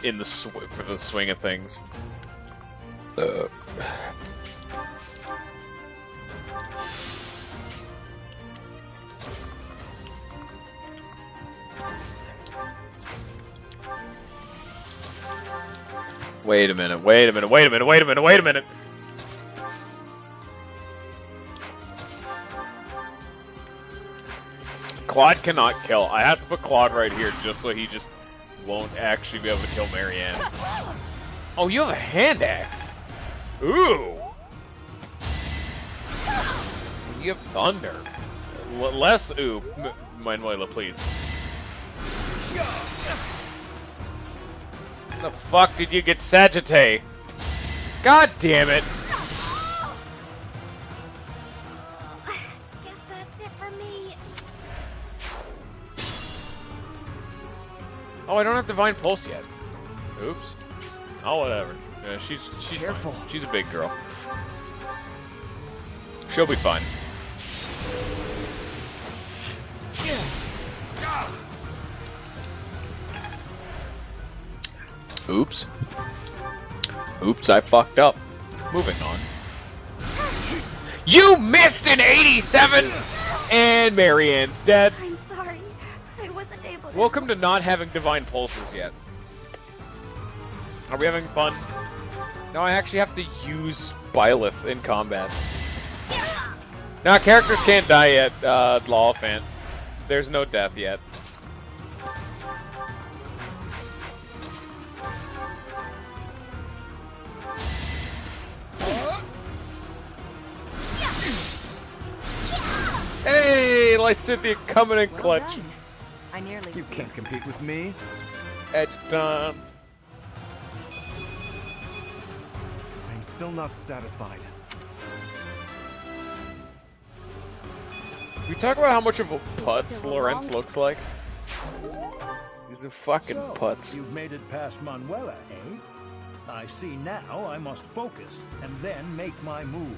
in the for the swing of things. Wait a minute, wait a minute, wait a minute, wait a minute, wait a minute! Claude cannot kill. I have to put Claude right here just so he just won't actually be able to kill Marianne. Oh, you have a hand axe! Ooh! You have thunder. Less ooh, Manuela, please. The fuck did you get Sagittae? God damn it! Oh, I don't have Divine Pulse yet. Oops. Oh, whatever. Yeah, she's careful. Fine. She's a big girl. She'll be fine. Oops. Oops, I fucked up. Moving on. You missed an 87! And Marianne's dead. I'm sorry. I wasn't able to... Welcome to not having Divine Pulses yet. Are we having fun? No, I actually have to use Byleth in combat. Now, characters can't die yet, Lawfant. There's no death yet. Hey, Lysithea coming in clutch. Well I nearly. You can't compete with me. Edgetons. I'm still not satisfied. We talk about how much of a putz Lorenz looks like. He's a fucking putz. You've made it past Manuela, eh? I see now I must focus and then make my move.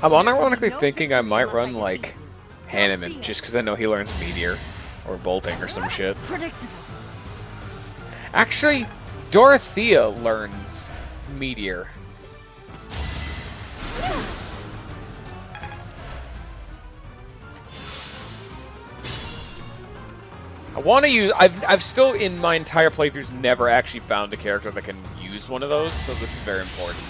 I'm unironically thinking I might run, like, Hanneman, just because I know he learns Meteor, or Bolting, or some shit. Actually, Dorothea learns Meteor. I want to use... I've still, in my entire playthroughs, never actually found a character that can use one of those, so this is very important.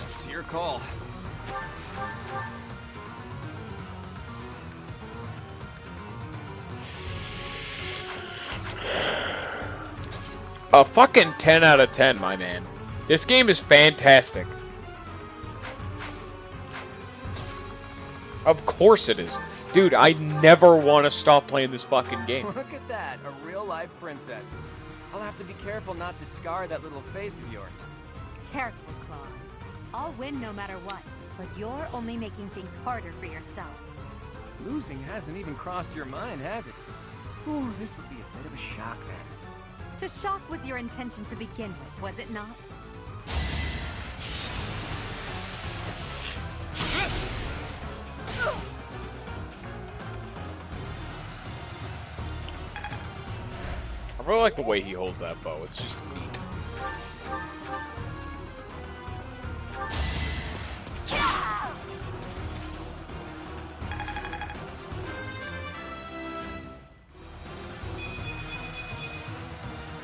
It's your call. A fucking 10 out of 10, my man. This game is fantastic. Of course it is. Dude, I never want to stop playing this fucking game. Look at that, a real-life princess. I'll have to be careful not to scar that little face of yours. Careful, Claude. I'll win no matter what, but you're only making things harder for yourself. Losing hasn't even crossed your mind, has it? Ooh, this will be a bit of a shock then. To shock was your intention to begin with, was it not? I really like the way he holds that bow. It's just neat.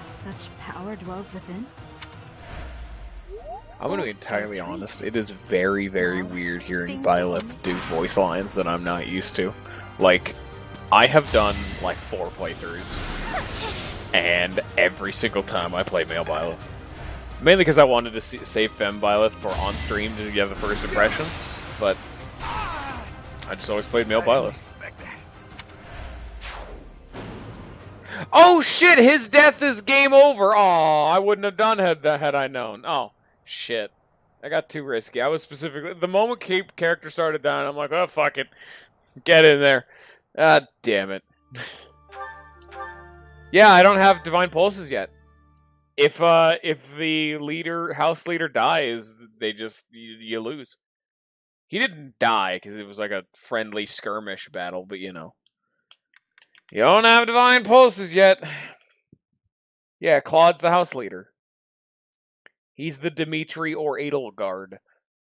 Such power dwells within? I'm gonna be entirely honest. It is very, very weird hearing Byleth do voice lines that I'm not used to. Like, I have done like 4 playthroughs, and every single time I play male Byleth. Mainly because I wanted to save Femme Byleth for on stream to get the first impression, but I just always played male Byleth. Oh shit! His death is game over. Oh, I wouldn't have done had I known. Oh shit! I got too risky. I was specifically the moment character started dying. I'm like, oh fuck it, get in there. Ah, damn it. Yeah, I don't have Divine Pulses yet. If the house leader dies, they just you lose. He didn't die because it was like a friendly skirmish battle, but you know. You don't have Divine Pulses yet. Yeah, Claude's the house leader. He's the Dimitri or Edelgard.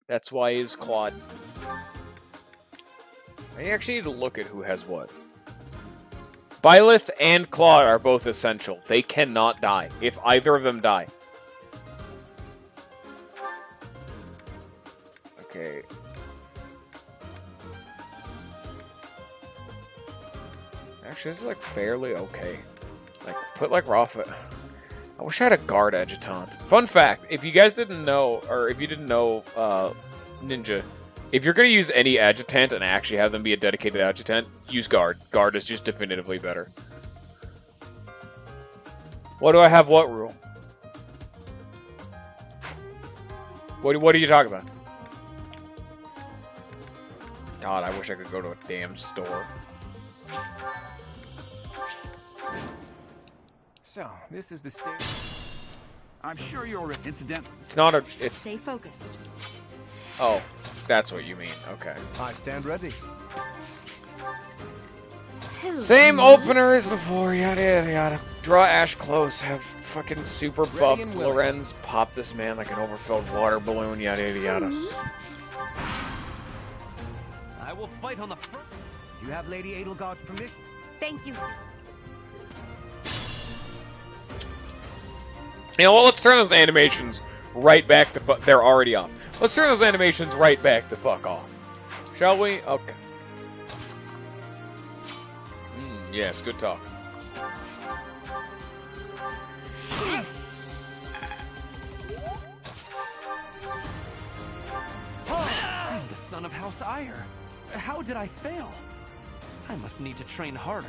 That's why he's Claude. I actually need to look at who has what. Byleth and Claude are both essential. They cannot die. If either of them die. Okay. Actually, this is like fairly okay. Like, put like Rafa. I wish I had a guard adjutant. Fun fact, if you guys didn't know, or if you didn't know, Ninja, if you're going to use any adjutant and actually have them be a dedicated adjutant, use guard. Guard is just definitively better. What do I have what rule? What are you talking about? God, I wish I could go to a damn store. So, this is the stair. I'm sure you're incidentally. It's not a. It's... Stay focused. Oh, that's what you mean. Okay. I stand ready. Same opener as before. Yada yada yada. Draw Ash close. Have fucking super buff Lorenz pop this man like an overfilled water balloon. Yada yada yada. I will fight on the front. Do you have Lady Edelgard's permission? Thank you. You know, well, let's turn those animations right back to... They're already off. Let's turn those animations right back the fuck off. Shall we? Okay. Yes, good talk. I'm the son of House Ire. How did I fail? I must need to train harder.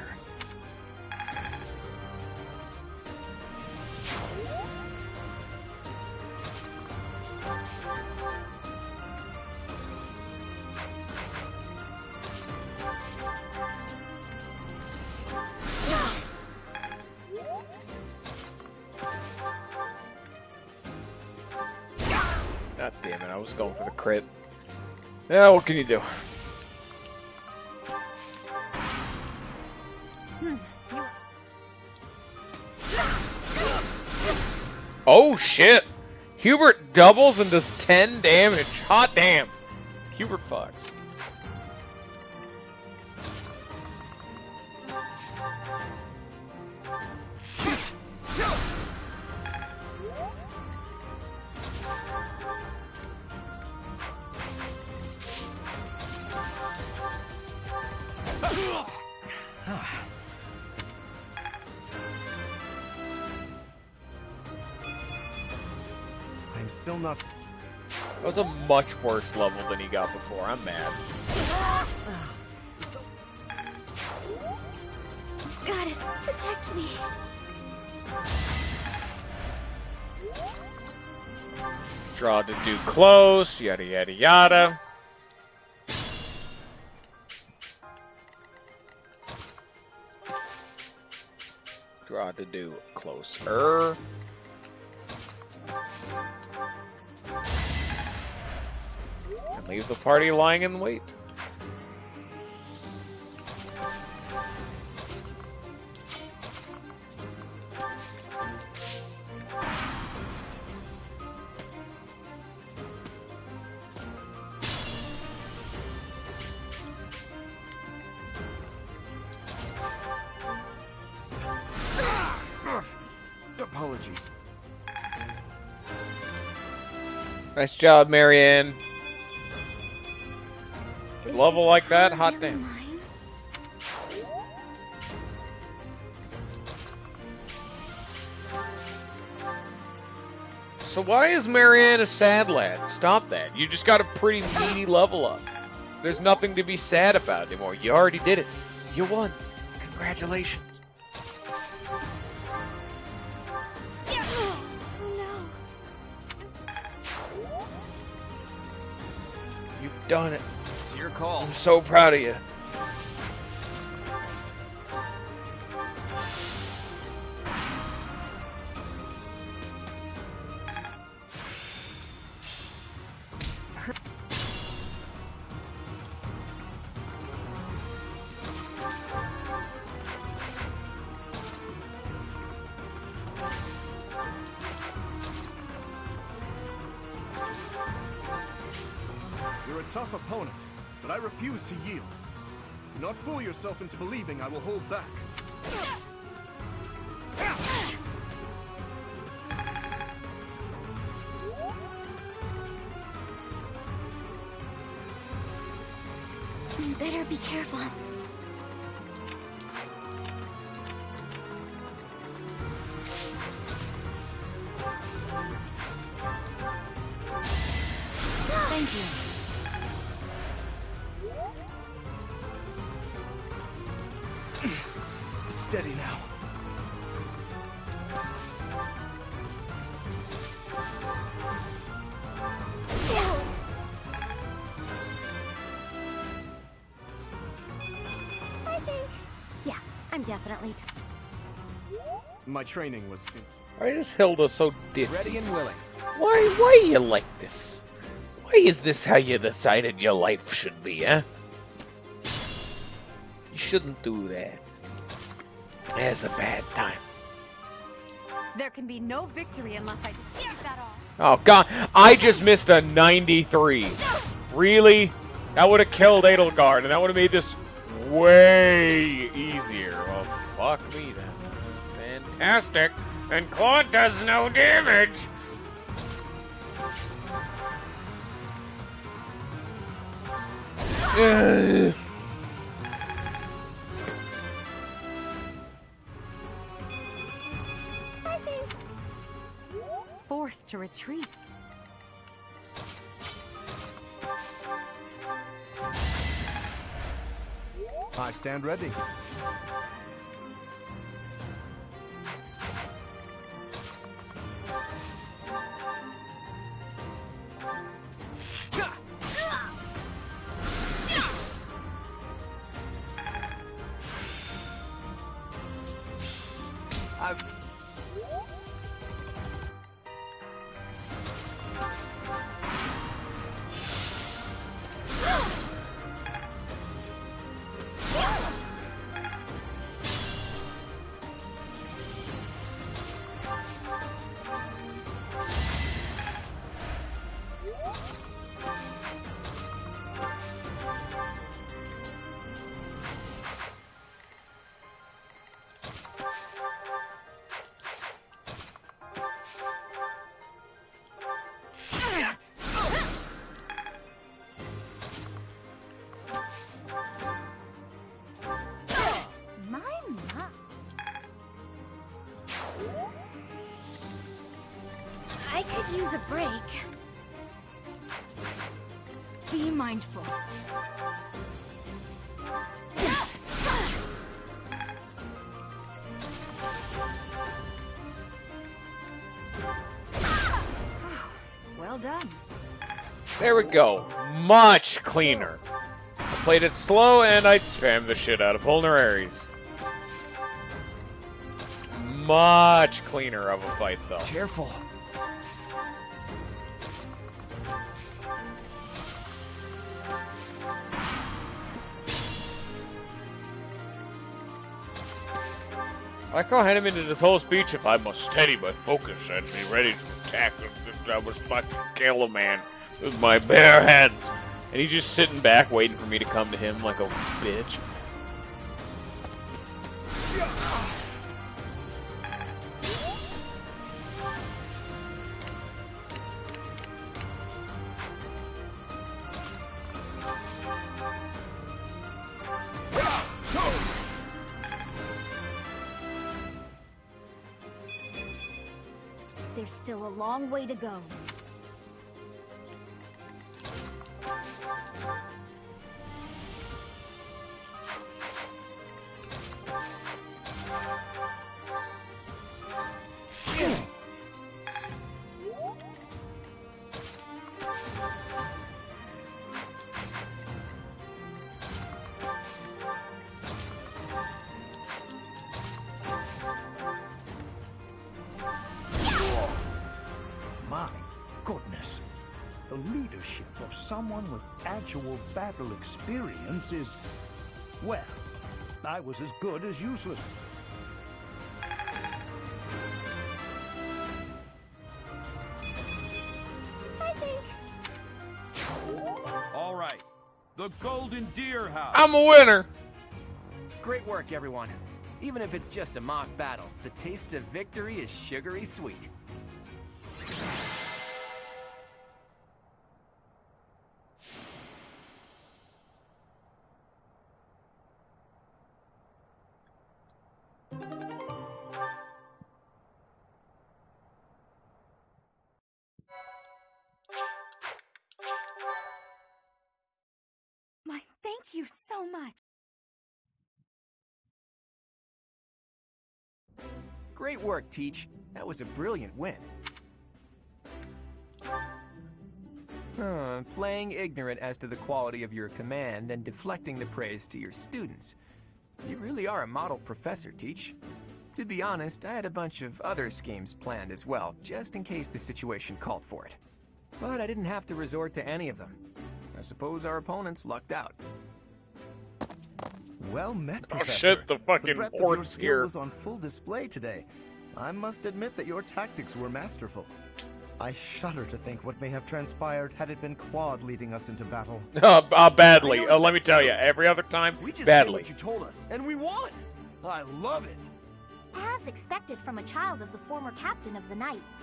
God damn it, I was going for the crit. Yeah, what can you do? Oh shit! Hubert doubles and does 10 damage. Hot damn. Hubert fucks. I'm still not... That was a much worse level than he got before. I'm mad. Goddess, protect me. Draw to do close, yada yada yada. Draw to do closer. And leave the party lying in wait. Apologies. Nice job, Marianne. Level like that, hot damn. So why is Marianne a sad lad? Stop that. You just got a pretty meaty level up. There's nothing to be sad about anymore. You already did it. You won. Congratulations. You've done it. It's your call. I'm so proud of you. You're a tough opponent, but I refuse to yield. Do not fool yourself into believing I will hold back. Better be careful. Thank you. Steady now. I'm definitely My training was... Why is Hilda so ditzy? Ready and willing. Why you like this? Why is this how you decided your life should be, huh? You shouldn't do that. It's a bad time. There can be no victory unless I tease that off. Oh god, I just missed a 93. Really? That would have killed Edelgard, and that would have made this way easier. Well, fuck me then. Fantastic. And Claude does no damage. Ugh. Forced to retreat. I stand ready. I could use a break. Be mindful. Well done. There we go. Much cleaner. I played it slow and I spammed the shit out of vulneraries. Much cleaner of a fight, though. Careful. I like how Henneman did this whole speech. If I must steady my focus and be ready to attack, I must fucking kill a man with my bare hands. And he's just sitting back waiting for me to come to him like a bitch. There's still a long way to go. My goodness. The leadership of someone with actual battle experience is... well, I was as good as useless. I think... All right. The Golden Deer House. I'm a winner! Great work, everyone. Even if it's just a mock battle, the taste of victory is sugary sweet. My, thank you so much. Great work, Teach. That was a brilliant win. Playing ignorant as to the quality of your command and deflecting the praise to your students. You really are a model professor, Teach. To be honest, I had a bunch of other schemes planned as well, just in case the situation called for it. But I didn't have to resort to any of them. I suppose our opponents lucked out. Well met, Oh Professor. shit, the fucking The breadth of horde your skill skier. was on full display today. I must admit that your tactics were masterful. I shudder to think what may have transpired had it been Claude leading us into battle. Badly. I noticed Let me that tell too. you, every other time, We just did badly. what you told us, and we won! I love it! As expected from a child of the former captain of the Knights.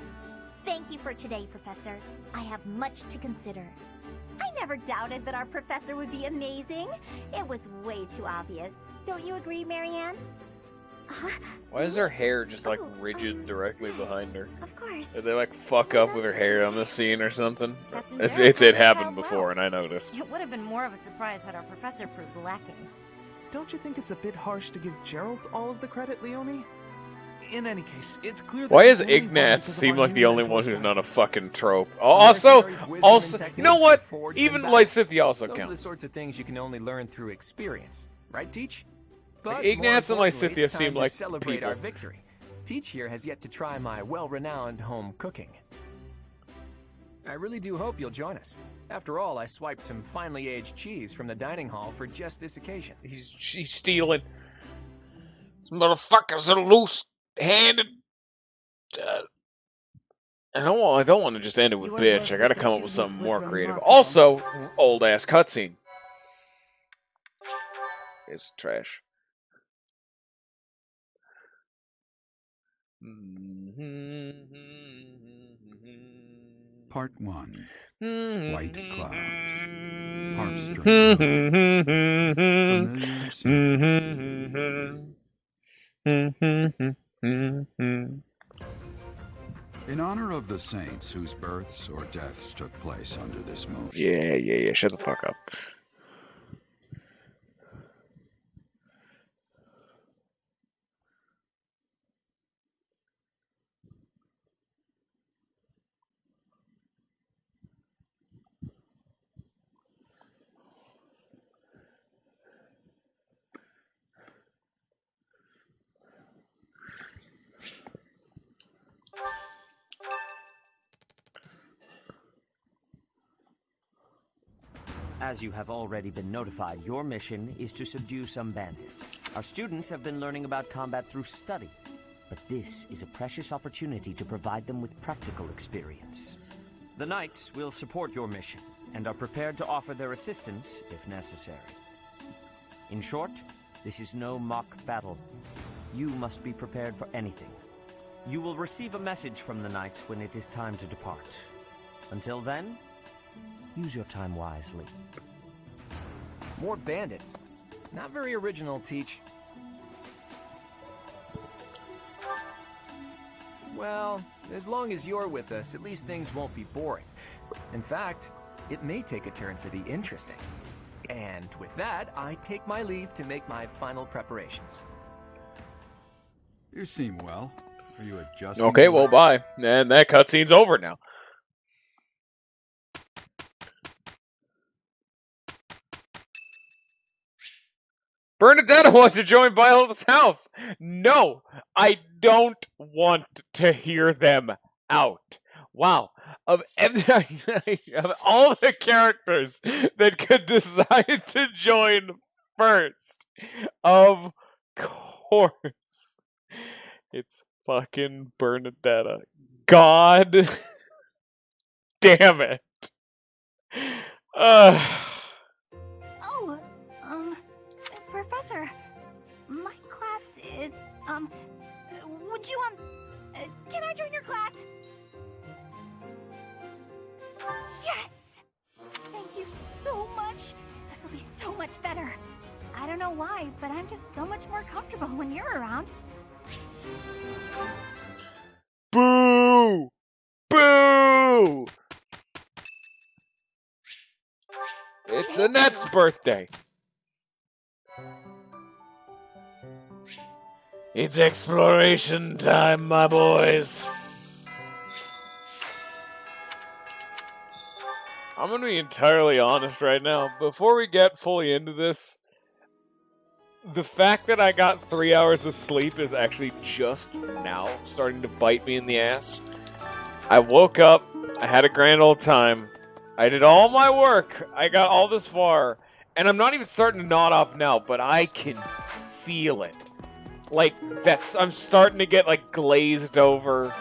Thank you for today, Professor. I have much to consider. I never doubted that our professor would be amazing. It was way too obvious. Don't you agree, Marianne? Why is her hair just like rigid directly behind her? Of course. Did they like fuck up with her hair on the scene or something? Captain It Gerald happened handled before, well. and I noticed. It would have been more of a surprise had our professor proved lacking. Don't you think it's a bit harsh to give Gerald all of the credit, Leonie? In any case, it's clear that Why we does only won Ignatz because of seem our like new the only one mentor's who's not a guidance. fucking trope? Also, Mercenaries' wisdom and you know techniques what? are forged in Even battle. Lysithia also Those are the counts. sorts of things you can only learn through experience, right, Teach? But Ignatz and more importantly, Lysithia it's time seem to like celebrate people. our victory. Teach here has yet to try my well-renowned home cooking. I really do hope you'll join us. After all, I swiped some finely aged cheese from the dining hall for just this occasion. She's stealing. These motherfuckers are loose-handed. I don't want to just end it with Your bitch. work I gotta with the come up with students something was more creative. remarkable. Also, old-ass cutscene. It's trash. Part 1. White clouds. Heartstring. Familiar setting. In honor of the saints whose births or deaths took place under this moon. Yeah. Shut the fuck up. As you have already been notified, your mission is to subdue some bandits. Our students have been learning about combat through study, but this is a precious opportunity to provide them with practical experience. The Knights will support your mission and are prepared to offer their assistance if necessary. In short, this is no mock battle. You must be prepared for anything. You will receive a message from the Knights when it is time to depart. Until then, use your time wisely. More bandits. Not very original, Teach. Well, as long as you're with us, at least things won't be boring. In fact, it may take a turn for the interesting. And with that, I take my leave to make my final preparations. You seem well. Are you adjusting? Okay, to well, it? bye. And that cutscene's over now. Bernadetta wants to join Violet's house. No, I don't want to hear them out. Wow. Of all the characters that could decide to join first, of course, it's fucking Bernadetta. God damn it. Oh, Professor, my class is, would you, can I join your class? Yes! Thank you so much. This will be so much better. I don't know why, but I'm just so much more comfortable when you're around. Boo! Boo! It's Annette's birthday. It's exploration time, my boys. I'm gonna be entirely honest right now. Before we get fully into this, The fact that I got 3 hours of sleep is actually just now starting to bite me in the ass. I woke up, I had a grand old time, I did all my work, I got all this far, and I'm not even starting to nod off now, but I can feel it. Like, I'm starting to get, like, glazed over.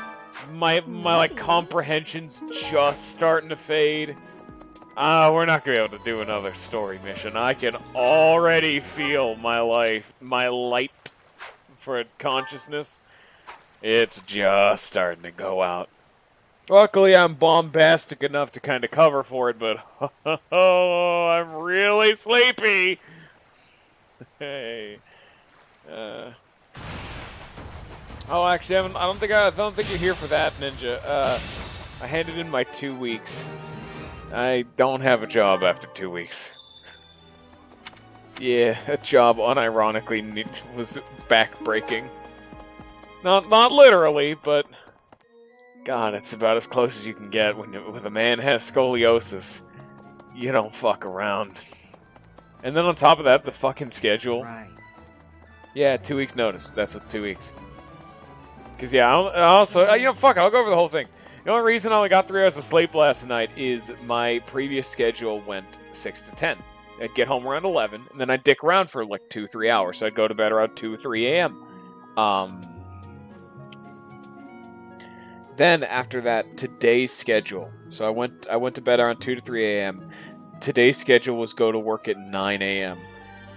My like, comprehension's just starting to fade. We're not gonna be able to do another story mission. I can already feel my light for consciousness. It's just starting to go out. Luckily, I'm bombastic enough to kind of cover for it, but oh, I'm really sleepy. Hey. Oh, actually, I don't think you're here for that, Ninja. I handed in my 2 weeks. I don't have a job after 2 weeks. Yeah, a job unironically was back-breaking. Not literally, but God, it's about as close as you can get when a man has scoliosis. You don't fuck around. And then on top of that, the fucking schedule. Right. Yeah, 2 weeks notice. That's what 2 weeks. Because, yeah, fuck it, I'll go over the whole thing. The only reason I only got 3 hours of sleep last night is my previous schedule went 6 to 10. I'd get home around 11, and then I'd dick around for like 2-3 hours, so I'd go to bed around 2 or 3 a.m. Then, after that, today's schedule. So I went to bed around 2 to 3 a.m. Today's schedule was go to work at 9 a.m.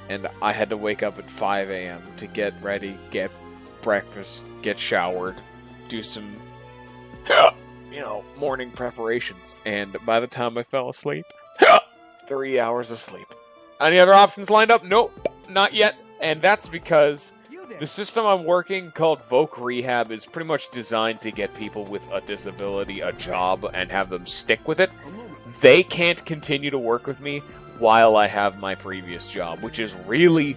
And I had to wake up at 5 a.m. to get ready, get breakfast, get showered, do some, morning preparations. And by the time I fell asleep, 3 hours of sleep. Any other options lined up? Nope, not yet. And that's because the system I'm working, called Voc Rehab, is pretty much designed to get people with a disability a job and have them stick with it. They can't continue to work with me while I have my previous job, which is really,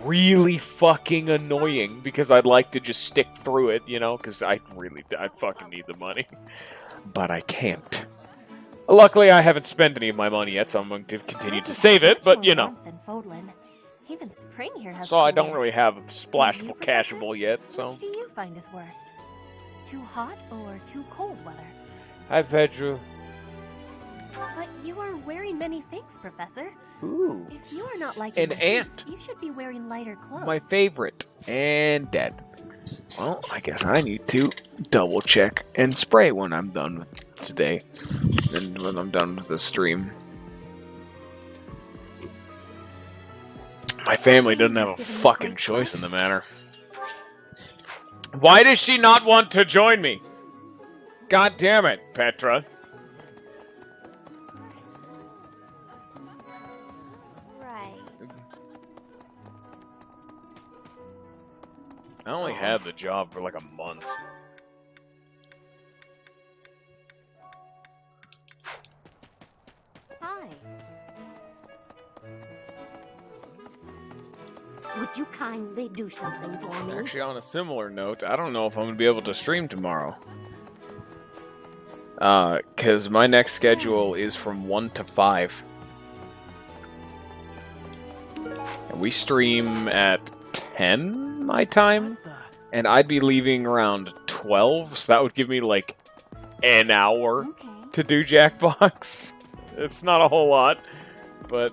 really fucking annoying, because I'd like to just stick through it, because I fucking need the money. But I can't. Luckily, I haven't spent any of my money yet, so I'm going to continue to save it, but, Even spring here has So I don't really have splashable cashable yet, so. Which do you find is worst? Too hot or too cold weather? Hi, Pedro. But you are wearing many things, Professor. Ooh. If you are not liking An ant. You should be wearing lighter clothes. My favorite. And dead. Well, I guess I need to double check and spray when I'm done with today. And when I'm done with the stream. My family doesn't have a fucking choice in the matter. Why does she not want to join me? God damn it, Petra. Right. I only had the job for like a month. Hi. Would you kindly do something for me? Actually, on a similar note, I don't know if I'm going to be able to stream tomorrow. Because my next schedule is from 1 to 5. And we stream at 10 my time. And I'd be leaving around 12, so that would give me like an hour to do Jackbox. It's not a whole lot, but...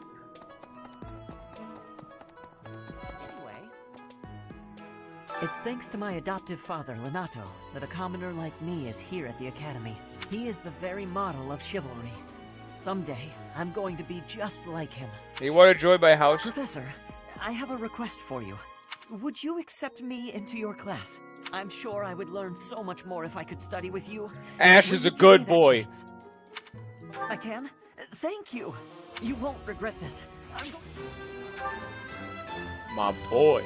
It's thanks to my adoptive father, Lenato, that a commoner like me is here at the Academy. He is the very model of chivalry. Someday, I'm going to be just like him. You want to join my house? Professor, I have a request for you. Would you accept me into your class? I'm sure I would learn so much more if I could study with you. Ash is a good boy. I can? Thank you. You won't regret this. My boy.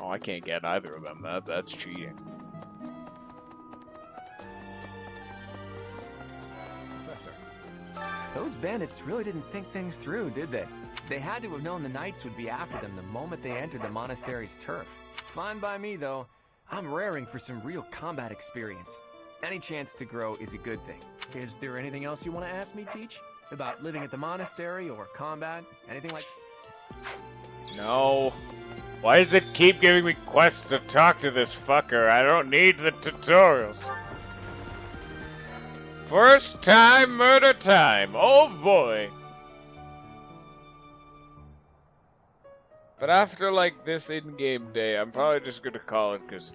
Oh, I can't get either of them. That's cheating. Professor. Those bandits really didn't think things through, did they? They had to have known the knights would be after them the moment they entered the monastery's turf. Fine by me, though. I'm raring for some real combat experience. Any chance to grow is a good thing. Is there anything else you want to ask me, Teach? About living at the monastery or combat? Anything like... No. Why does it keep giving me quests to talk to this fucker? I don't need the tutorials. First time murder time. Oh boy. But after like this in-game day, I'm probably just gonna call it because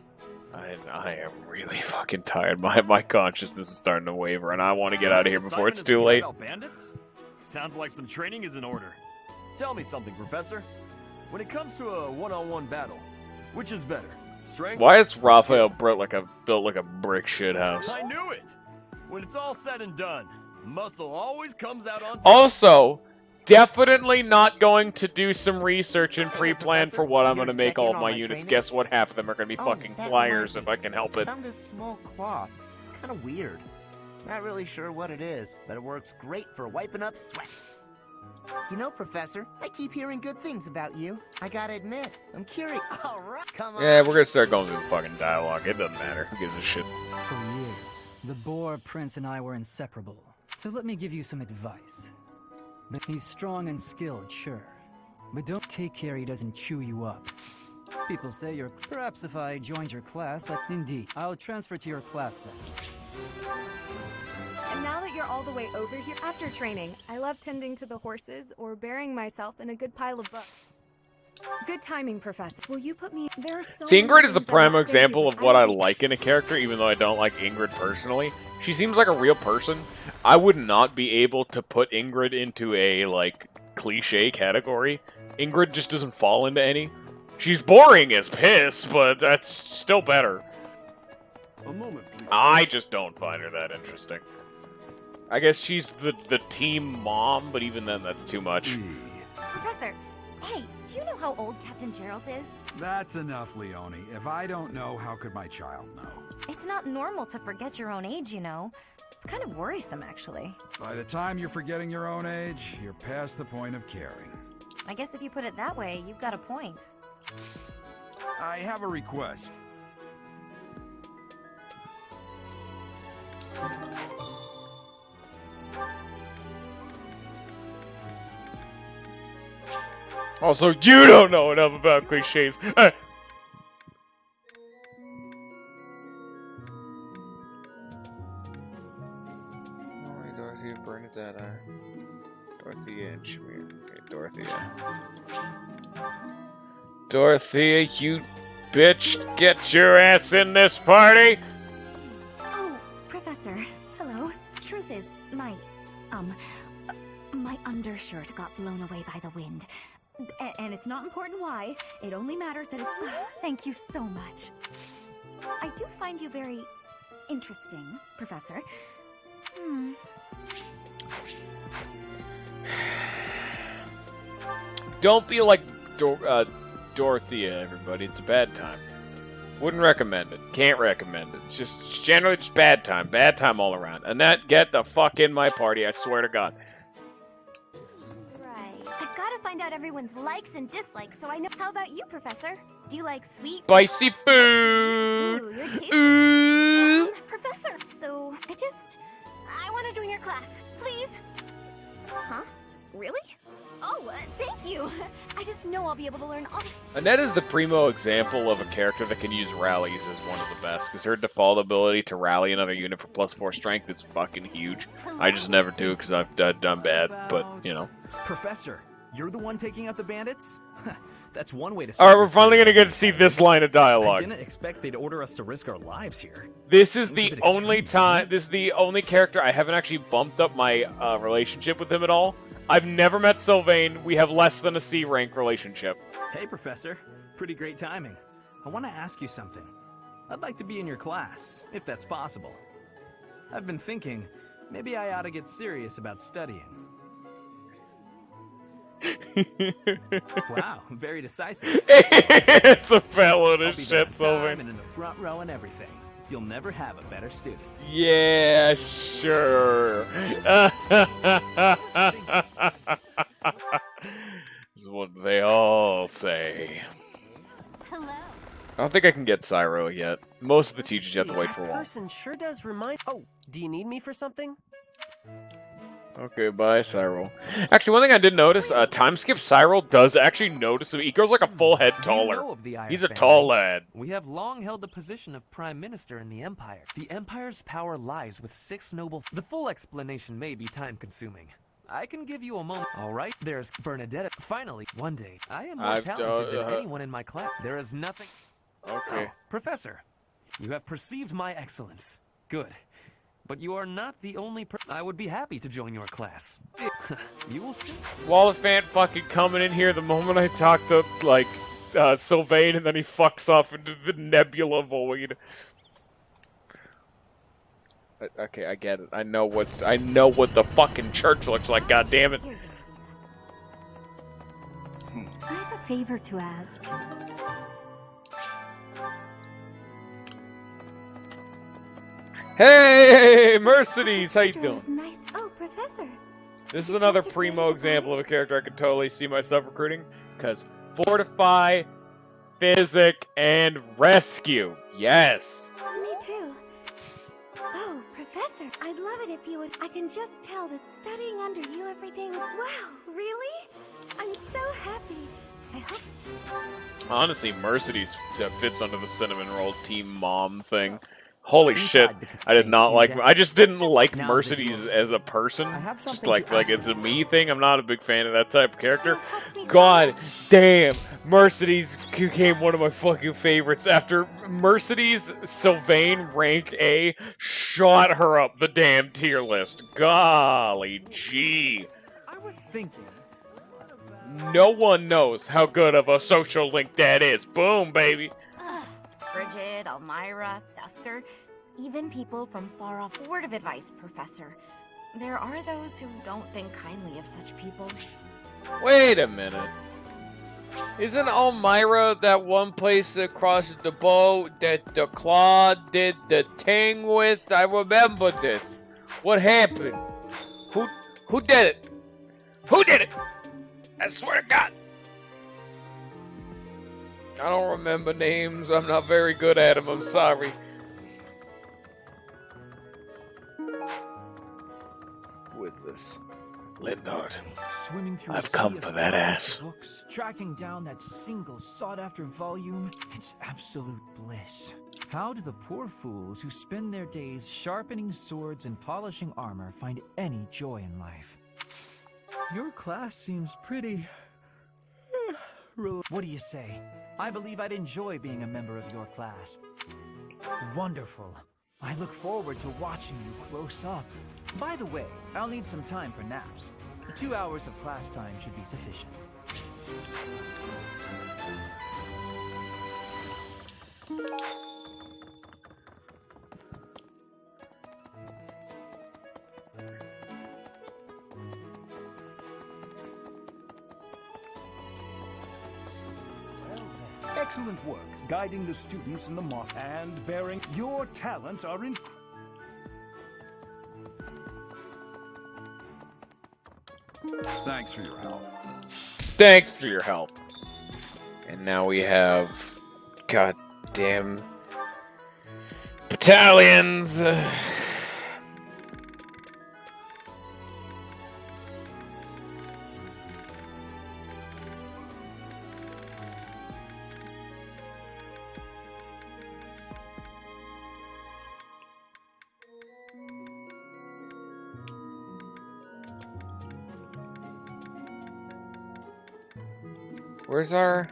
I am really fucking tired. My consciousness is starting to waver, and I want to get out of here before it's too late. Bandits? Sounds like some training is in order. Tell me something, Professor. When it comes to a one-on-one battle, which is better? Strength? Why is Raphael built like a brick shit house? I knew it. When it's all said and done, muscle always comes out on top. Also, definitely not going to do some research and pre-plan for what I'm going to make all of my units. Guess what? Half of them are going to be fucking flyers if I can help it. I found this small cloth. It's kind of weird. Not really sure what it is, but it works great for wiping up sweat. You know, Professor, I keep hearing good things about you. I gotta admit, I'm curious. All right, come on. Yeah, we're going to start going through the fucking dialogue. It doesn't matter. Who gives a shit? For years, the Boar Prince and I were inseparable. So let me give you some advice. But he's strong and skilled, sure. But don't take care he doesn't chew you up. People say you're... Perhaps if I joined your class, indeed, I'll transfer to your class then. And now that you're all the way over here, after training, I love tending to the horses or burying myself in a good pile of books. Good timing, Professor. Will you put me... There are so See, many Ingrid is the things prime I'm not example thinking. of what I like in a character, even though I don't like Ingrid personally. She seems like a real person. I would not be able to put Ingrid into a, like, cliche category. Ingrid just doesn't fall into any. She's boring as piss, but that's still better. A moment, please. I just don't find her that interesting. I guess she's the team mom, but even then, that's too much. Professor, hey, do you know how old Captain Gerald is? That's enough, Leone. If I don't know, how could my child know? It's not normal to forget your own age, you know. It's kind of worrisome, actually. By the time you're forgetting your own age, you're past the point of caring. I guess if you put it that way, you've got a point. I have a request. Also, you don't know enough about cliches. Dorothea, Bernadetta, Dorothea, and Shamir. Okay, Dorothea. Dorothea, you bitch, get your ass in this party! Oh, Professor. Hello. Truth is, my undershirt got blown away by the wind. And it's not important why. It only matters that it's... Thank you so much. I do find you very interesting, Professor. Don't be like Dorothea, everybody. It's a bad time. Wouldn't recommend it. Can't recommend it. It's just generally just bad time. Bad time all around. Annette, get the fuck in my party, I swear to God. I've got to find out everyone's likes and dislikes so I know. How about you, Professor? Do you like sweet... Spicy food! Ooh, you're tasty. Professor, so I want to join your class. Please? Huh? Really? Oh, thank you. I just know I'll be able to learn all... Annette is the primo example of a character that can use rallies as one of the best, because her default ability to rally another unit for +4 strength is fucking huge. I just never do because I've done bad, but, you know. Professor, you're the one taking out the bandits? That's one way to... Alright, we're finally gonna get to see this line of dialogue. I didn't expect they'd order us to risk our lives here. This is the only time, this is the only character I haven't actually bumped up my relationship with him at all. I've never met Sylvain. We have less than a C rank relationship. Hey, Professor. Pretty great timing. I want to ask you something. I'd like to be in your class, if that's possible. I've been thinking, maybe I ought to get serious about studying. Wow, very decisive. It's a fat load of shit, Sylvain. And in the front row and everything. You'll never have a better student. Yeah, sure. This is what they all say. Hello. Oh, think I can get Cyro yet. Most of the teachers you have to wait for a while. Person sure does remind. Oh, do you need me for something? Okay, bye, Cyril. Actually, one thing I did notice, time skip Cyril does actually notice him. He grows like a full head taller. You know of the Iyer He's a family. tall lad. We have long held the position of Prime Minister in the Empire. The Empire's power lies with 6 noble... The full explanation may be time-consuming. I can give you a moment. All right, there's Bernadette. Finally, one day, I am more talented than anyone in my class. There is nothing... Okay. Oh, Professor, you have perceived my excellence. Good. But you are not the only I would be happy to join your class. You will see. Wallafant fucking coming in here the moment I talk to, like, Sylvain, and then he fucks off into the nebula void. Okay, I get it. I know what the fucking church looks like, goddammit. I have a favor to ask. Hey, Mercedes, how you doing? Nice. Oh, Professor. This is another primo example of a character I could totally see myself recruiting, because Fortify, Physic, and Rescue. Yes. Me too. Oh, Professor, I'd love it if you would. I can just tell that studying under you every day would... Wow, really? I'm so happy. I hope... Honestly, Mercedes fits under the cinnamon roll team mom thing. Holy shit, I did not like... I just didn't like Mercedes as a person. Just like it's a me thing. I'm not a big fan of that type of character. God damn, Mercedes became one of my fucking favorites after Mercedes Sylvain rank A shot her up the damn tier list. Golly gee. I was thinking... No one knows how good of a social link that is. Boom, baby. Bridget, Elmira, Thusker, even people from far off. Word of advice, Professor. There are those who don't think kindly of such people. Wait a minute. Isn't Elmira that one place across the boat that the Claw did the thing with? I remember this. What happened? Who did it? Who did it? I swear to God. I don't remember names. I'm not very good at them. I'm sorry. Who is this? Lindard. Swimming through I've come for that ass. Books, tracking down that single sought-after volume. It's absolute bliss. How do the poor fools who spend their days sharpening swords and polishing armor find any joy in life? Your class seems pretty... What do you say? I believe I'd enjoy being a member of your class. Wonderful. I look forward to watching you close up. By the way, I'll need some time for naps. 2 hours of class time should be sufficient. Excellent work, guiding the students in the mock and bearing. Your talents are Thanks for your help. Thanks for your help. And now we have goddamn battalions. Where's our...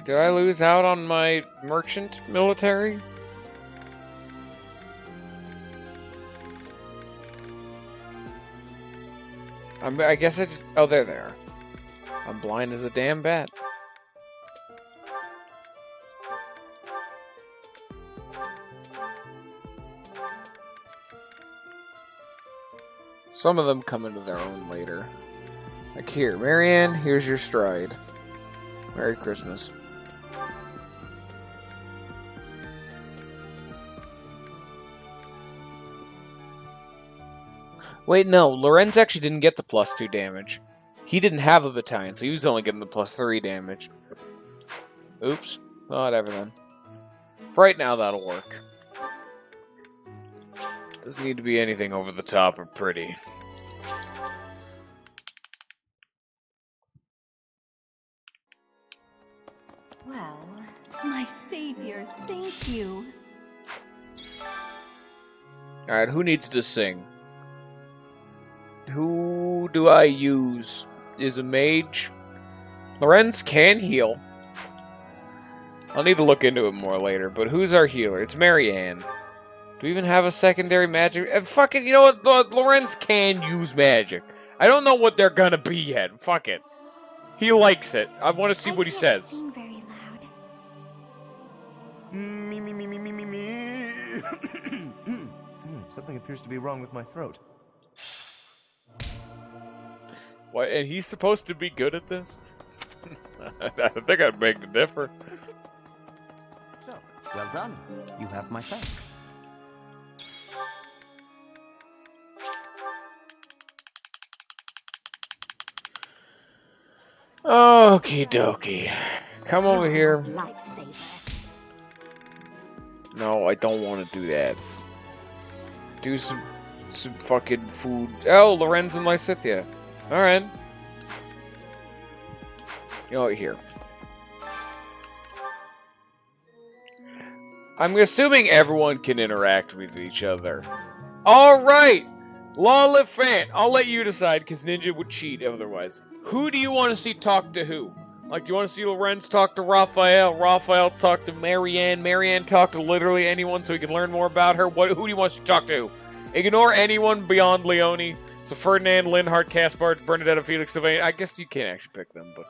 Did I lose out on my merchant military? I guess I just... Oh, there they are. I'm blind as a damn bat. Some of them come into their own later. Like here, Marianne, here's your stride. Merry Christmas. Wait, no, Lorenz actually didn't get the +2 damage. He didn't have a battalion, so he was only getting the +3 damage. Oops. Whatever then. Right now, that'll work. Doesn't need to be anything over the top or pretty. Well, my savior, thank you. Alright, who needs to sing? Who do I use? Is a mage? Lorenz can heal. I'll need to look into it more later, but who's our healer? It's Marianne. Do we even have a secondary magic? Fuck it, you know what? Lorenz can use magic. I don't know what they're gonna be yet. Fuck it. He likes it. I want to see what he says. Sing very loud. Me. Something appears to be wrong with my throat. What? And he's supposed to be good at this? I think I'd beg to differ. So, well done. You have my thanks. Okie dokie. Come over here. Lifesaver. No, I don't want to do that. Do some fucking food. Oh, Lorenz and Lysithia. Alright. You know what, here. I'm assuming everyone can interact with each other. Alright! Lolifant, I'll let you decide, because Ninja would cheat otherwise. Who do you want to see talk to who? Like, do you want to see Lorenz talk to Raphael? Raphael talk to Marianne? Marianne talk to literally anyone so we can learn more about her? Who do you want to talk to? Ignore anyone beyond Leone. So Ferdinand, Linhardt, Caspar, Bernadetta, Felix, Sylvain. I guess you can't actually pick them, but...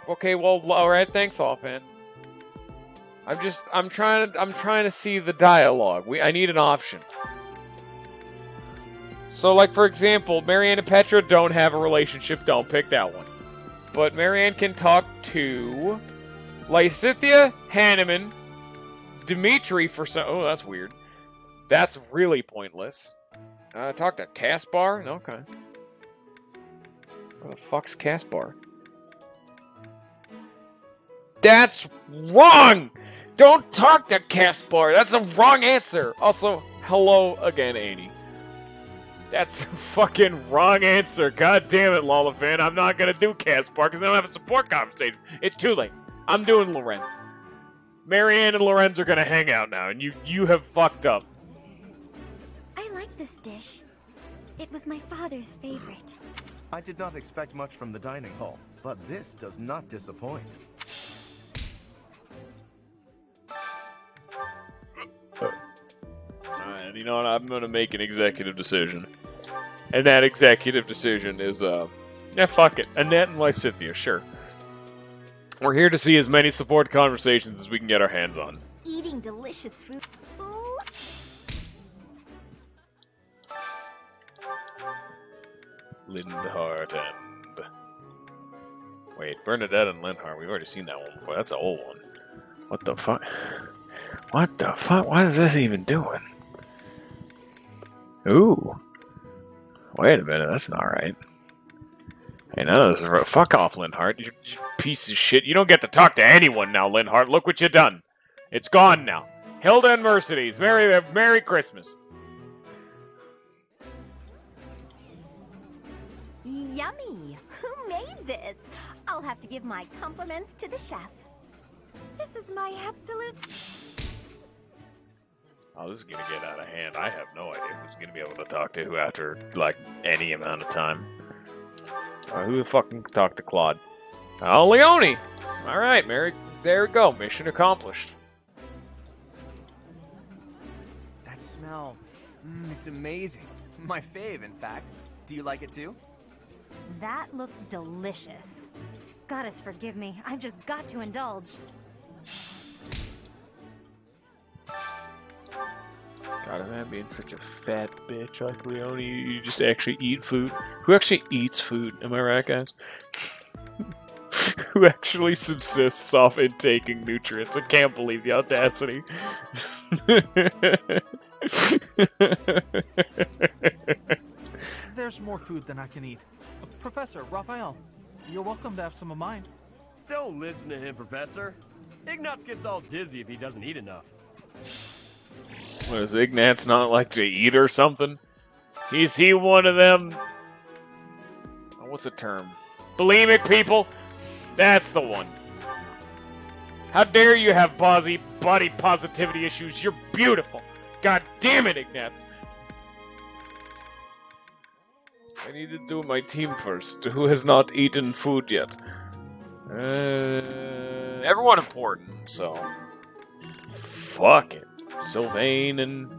Okay, well, alright, thanks, Lolifant. I'm trying to see the dialogue. I need an option. So, like, for example, Marianne and Petra don't have a relationship, don't pick that one. But Marianne can talk to Lysithia, Hanneman, Dimitri for some... Oh, that's weird. That's really pointless. Talk to Caspar? Okay. Where the fuck's Caspar? That's wrong! Don't talk to Caspar! That's the wrong answer! Also, hello again, Annie. That's a fucking wrong answer. God damn it, Lolifant. I'm not gonna do Caspar because I don't have a support conversation. It's too late. I'm doing Lorenz. Marianne and Lorenz are gonna hang out now, and you have fucked up. I like this dish. It was my father's favorite. I did not expect much from the dining hall, but this does not disappoint. And you know what? I'm gonna make an executive decision. And that executive decision is, yeah, fuck it. Annette and Lysithia, sure. We're here to see as many support conversations as we can get our hands on. Eating delicious food. Ooh. Linhardt and... Wait, Bernadette and Linhardt. We've already seen that one before. That's an old one. What the fuck? What the fuck? What is this even doing? Ooh. Wait a minute, that's not right. Hey, none of this is right. Fuck off, Linhardt. You piece of shit. You don't get to talk to anyone now, Linhardt. Look what you done. It's gone now. Hilda and Mercedes. Merry Christmas. Yummy! Who made this? I'll have to give my compliments to the chef. This is my absolute... Oh, this is gonna get out of hand. I have no idea who's gonna be able to talk to who after, like, any amount of time. Who the fuck can talk to Claude? Oh, Leone! Alright, Mary. There we go. Mission accomplished. That smell, it's amazing. My fave, in fact. Do you like it too? That looks delicious. Goddess forgive me, I've just got to indulge. God, imagine being such a fat bitch like Leone. You just actually eat food. Who actually eats food? Am I right, guys? Who actually subsists off intaking nutrients? I can't believe the audacity. There's more food than I can eat. Professor, Raphael, you're welcome to have some of mine. Don't listen to him, Professor. Ignatz gets all dizzy if he doesn't eat enough. What, does Ignatz not like to eat or something? Is he one of them... what's the term? Bulimic people? That's the one. How dare you have body positivity issues? You're beautiful. God damn it, Ignatz. I need to do my team first. Who has not eaten food yet? Everyone important, so... Fuck it. Sylvain and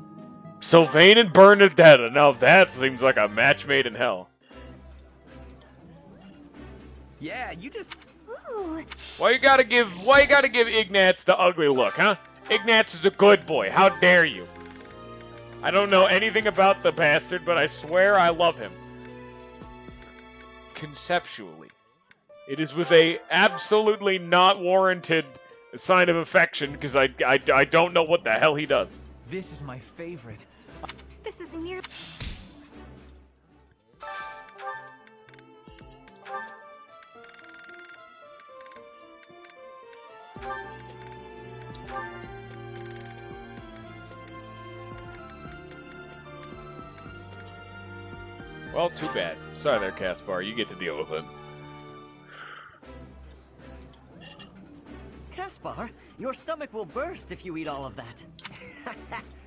Bernadetta. Now that seems like a match made in hell. Yeah, you just... Ooh. Why you gotta give Ignatz the ugly look, huh? Ignatz is a good boy. How dare you? I don't know anything about the bastard, but I swear I love him. Conceptually. It is with a absolutely not warranted sign of affection, because I don't know what the hell he does. This is my favorite. This is near... Well, too bad. Sorry there, Caspar. You get to deal with it. Caspar, your stomach will burst if you eat all of that.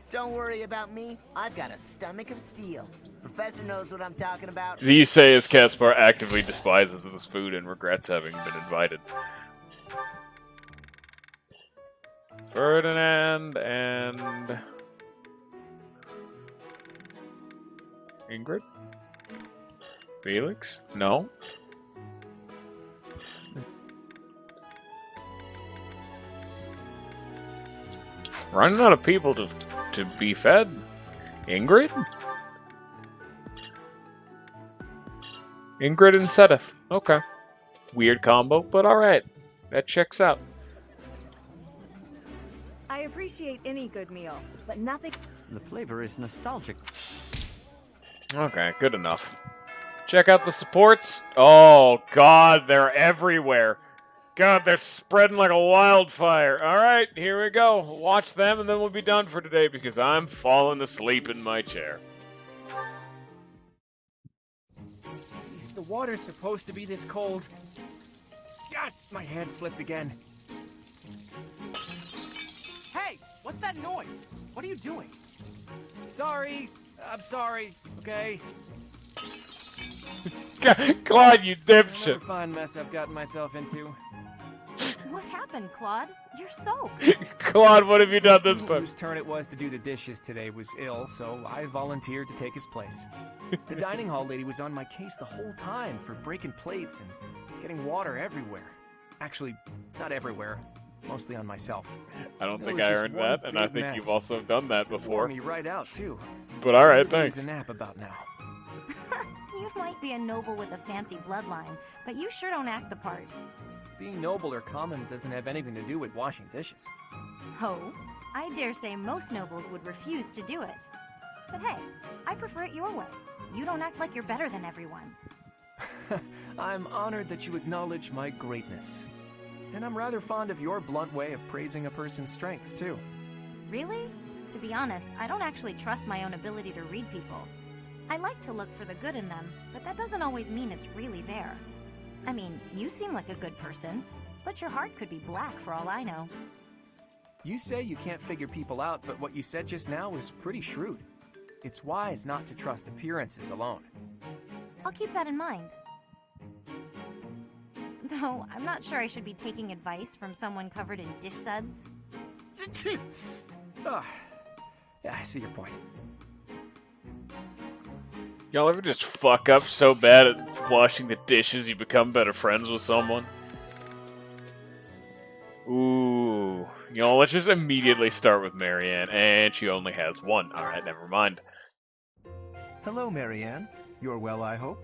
Don't worry about me. I've got a stomach of steel. Professor knows what I'm talking about. You say as Caspar actively despises this food and regrets having been invited. Ferdinand and... Ingrid? Felix? No? Running out of people to be fed? Ingrid? Ingrid and Sedith. Okay. Weird combo, but alright. That checks out. I appreciate any good meal, but nothing... The flavor is nostalgic. Okay, good enough. Check out the supports. Oh, God, they're everywhere. God, they're spreading like a wildfire. Alright, here we go. Watch them and then we'll be done for today because I'm falling asleep in my chair. Is the water supposed to be this cold? God, my hand slipped again. Hey, what's that noise? What are you doing? Sorry. I'm sorry, okay? Claude, you Another dipshit. fine mess I've gotten myself into. What happened, Claude? You're soaked. Claude, what have you done The this student time? whose turn it was to do the dishes today was ill, so I volunteered to take his place. The dining hall lady was on my case the whole time for breaking plates and getting water everywhere. Actually, not everywhere. Mostly on myself. I don't It think was I just earned one that, and I big think mess. you've also done that Wore before. me right out, too. But alright, Could use thanks. a nap about now. You might be a noble with a fancy bloodline, but you sure don't act the part. Being noble or common doesn't have anything to do with washing dishes. Oh, I dare say most nobles would refuse to do it. But hey, I prefer it your way. You don't act like you're better than everyone. I'm honored that you acknowledge my greatness. And I'm rather fond of your blunt way of praising a person's strengths, too. Really? To be honest, I don't actually trust my own ability to read people. I like to look for the good in them, but that doesn't always mean it's really there. I mean, you seem like a good person, but your heart could be black for all I know. You say you can't figure people out, but what you said just now was pretty shrewd. It's wise not to trust appearances alone. I'll keep that in mind. Though, I'm not sure I should be taking advice from someone covered in dish suds. Ah, yeah, I see your point. Y'all ever just fuck up so bad at washing the dishes you become better friends with someone? Ooh. Y'all, let's just immediately start with Marianne, and she only has one. Alright, never mind. Hello, Marianne. You're well, I hope?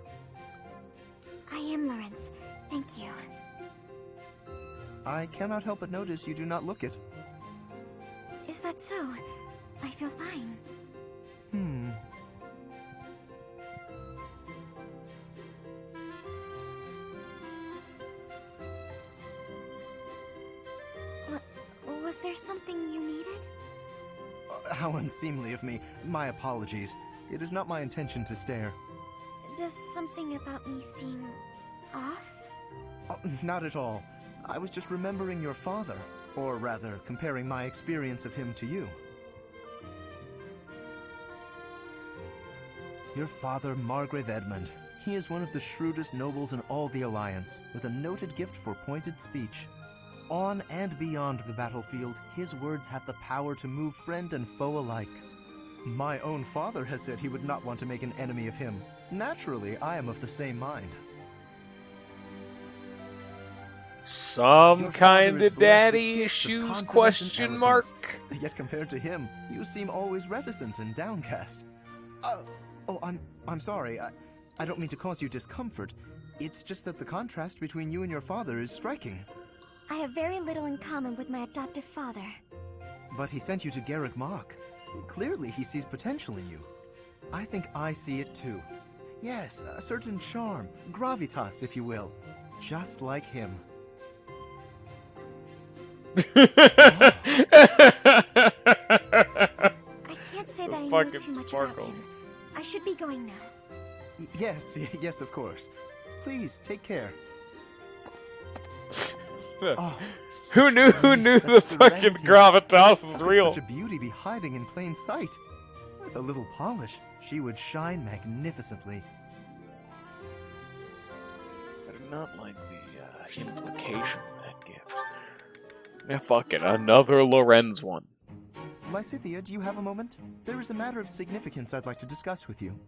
I am, Lawrence. Thank you. I cannot help but notice you do not look it. Is that so? I feel fine. Was there something you needed? How unseemly of me. My apologies. It is not my intention to stare. Does something about me seem off? Oh, not at all. I was just remembering your father. Or rather, comparing my experience of him to you. Your father, Margrave Edmund. He is one of the shrewdest nobles in all the Alliance, with a noted gift for pointed speech. On and beyond the battlefield, his words have the power to move friend and foe alike. My own father has said he would not want to make an enemy of him. Naturally, I am of the same mind. Some kind of daddy issues, question mark? Yet compared to him, you seem always reticent and downcast. I'm sorry. I don't mean to cause you discomfort. It's just that the contrast between you and your father is striking. I have very little in common with my adoptive father. But he sent you to Garrick Mach. Clearly he sees potential in you. I think I see it too. Yes, a certain charm, gravitas if you will. Just like him. I can't say that I know too much about him. I should be going now. Yes, of course. Please, take care. Who knew the fucking gravitas is real? Such a beauty be hiding in plain sight. With a little polish, she would shine magnificently. I do not like the implication that gives. Yeah, fuck it, another Lorenz one. Lysithea, do you have a moment? There is a matter of significance I'd like to discuss with you.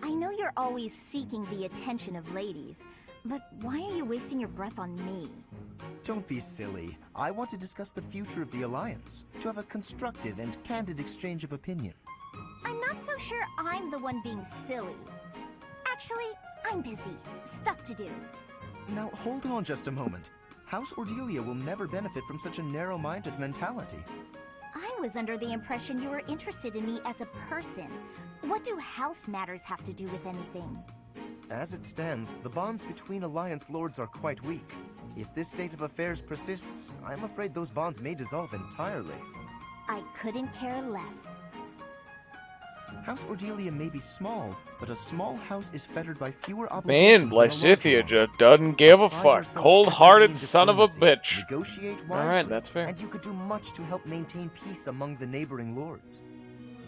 I know you're always seeking the attention of ladies, but why are you wasting your breath on me? Don't be silly. I want to discuss the future of the Alliance, to have a constructive and candid exchange of opinion. I'm not so sure I'm the one being silly. Actually, I'm busy. Stuff to do. Now, hold on just a moment. House Ordelia will never benefit from such a narrow-minded mentality. I was under the impression you were interested in me as a person. What do house matters have to do with anything? As it stands, the bonds between Alliance lords are quite weak. If this state of affairs persists, I'm afraid those bonds may dissolve entirely. I couldn't care less. House Ordelia may be small, but a small house is fettered by fewer obligations. Man, Lysithea just doesn't give a fuck. Cold-hearted son of a bitch. Negotiate wisely, alright, that's fair. And you could do much to help maintain peace among the neighboring lords.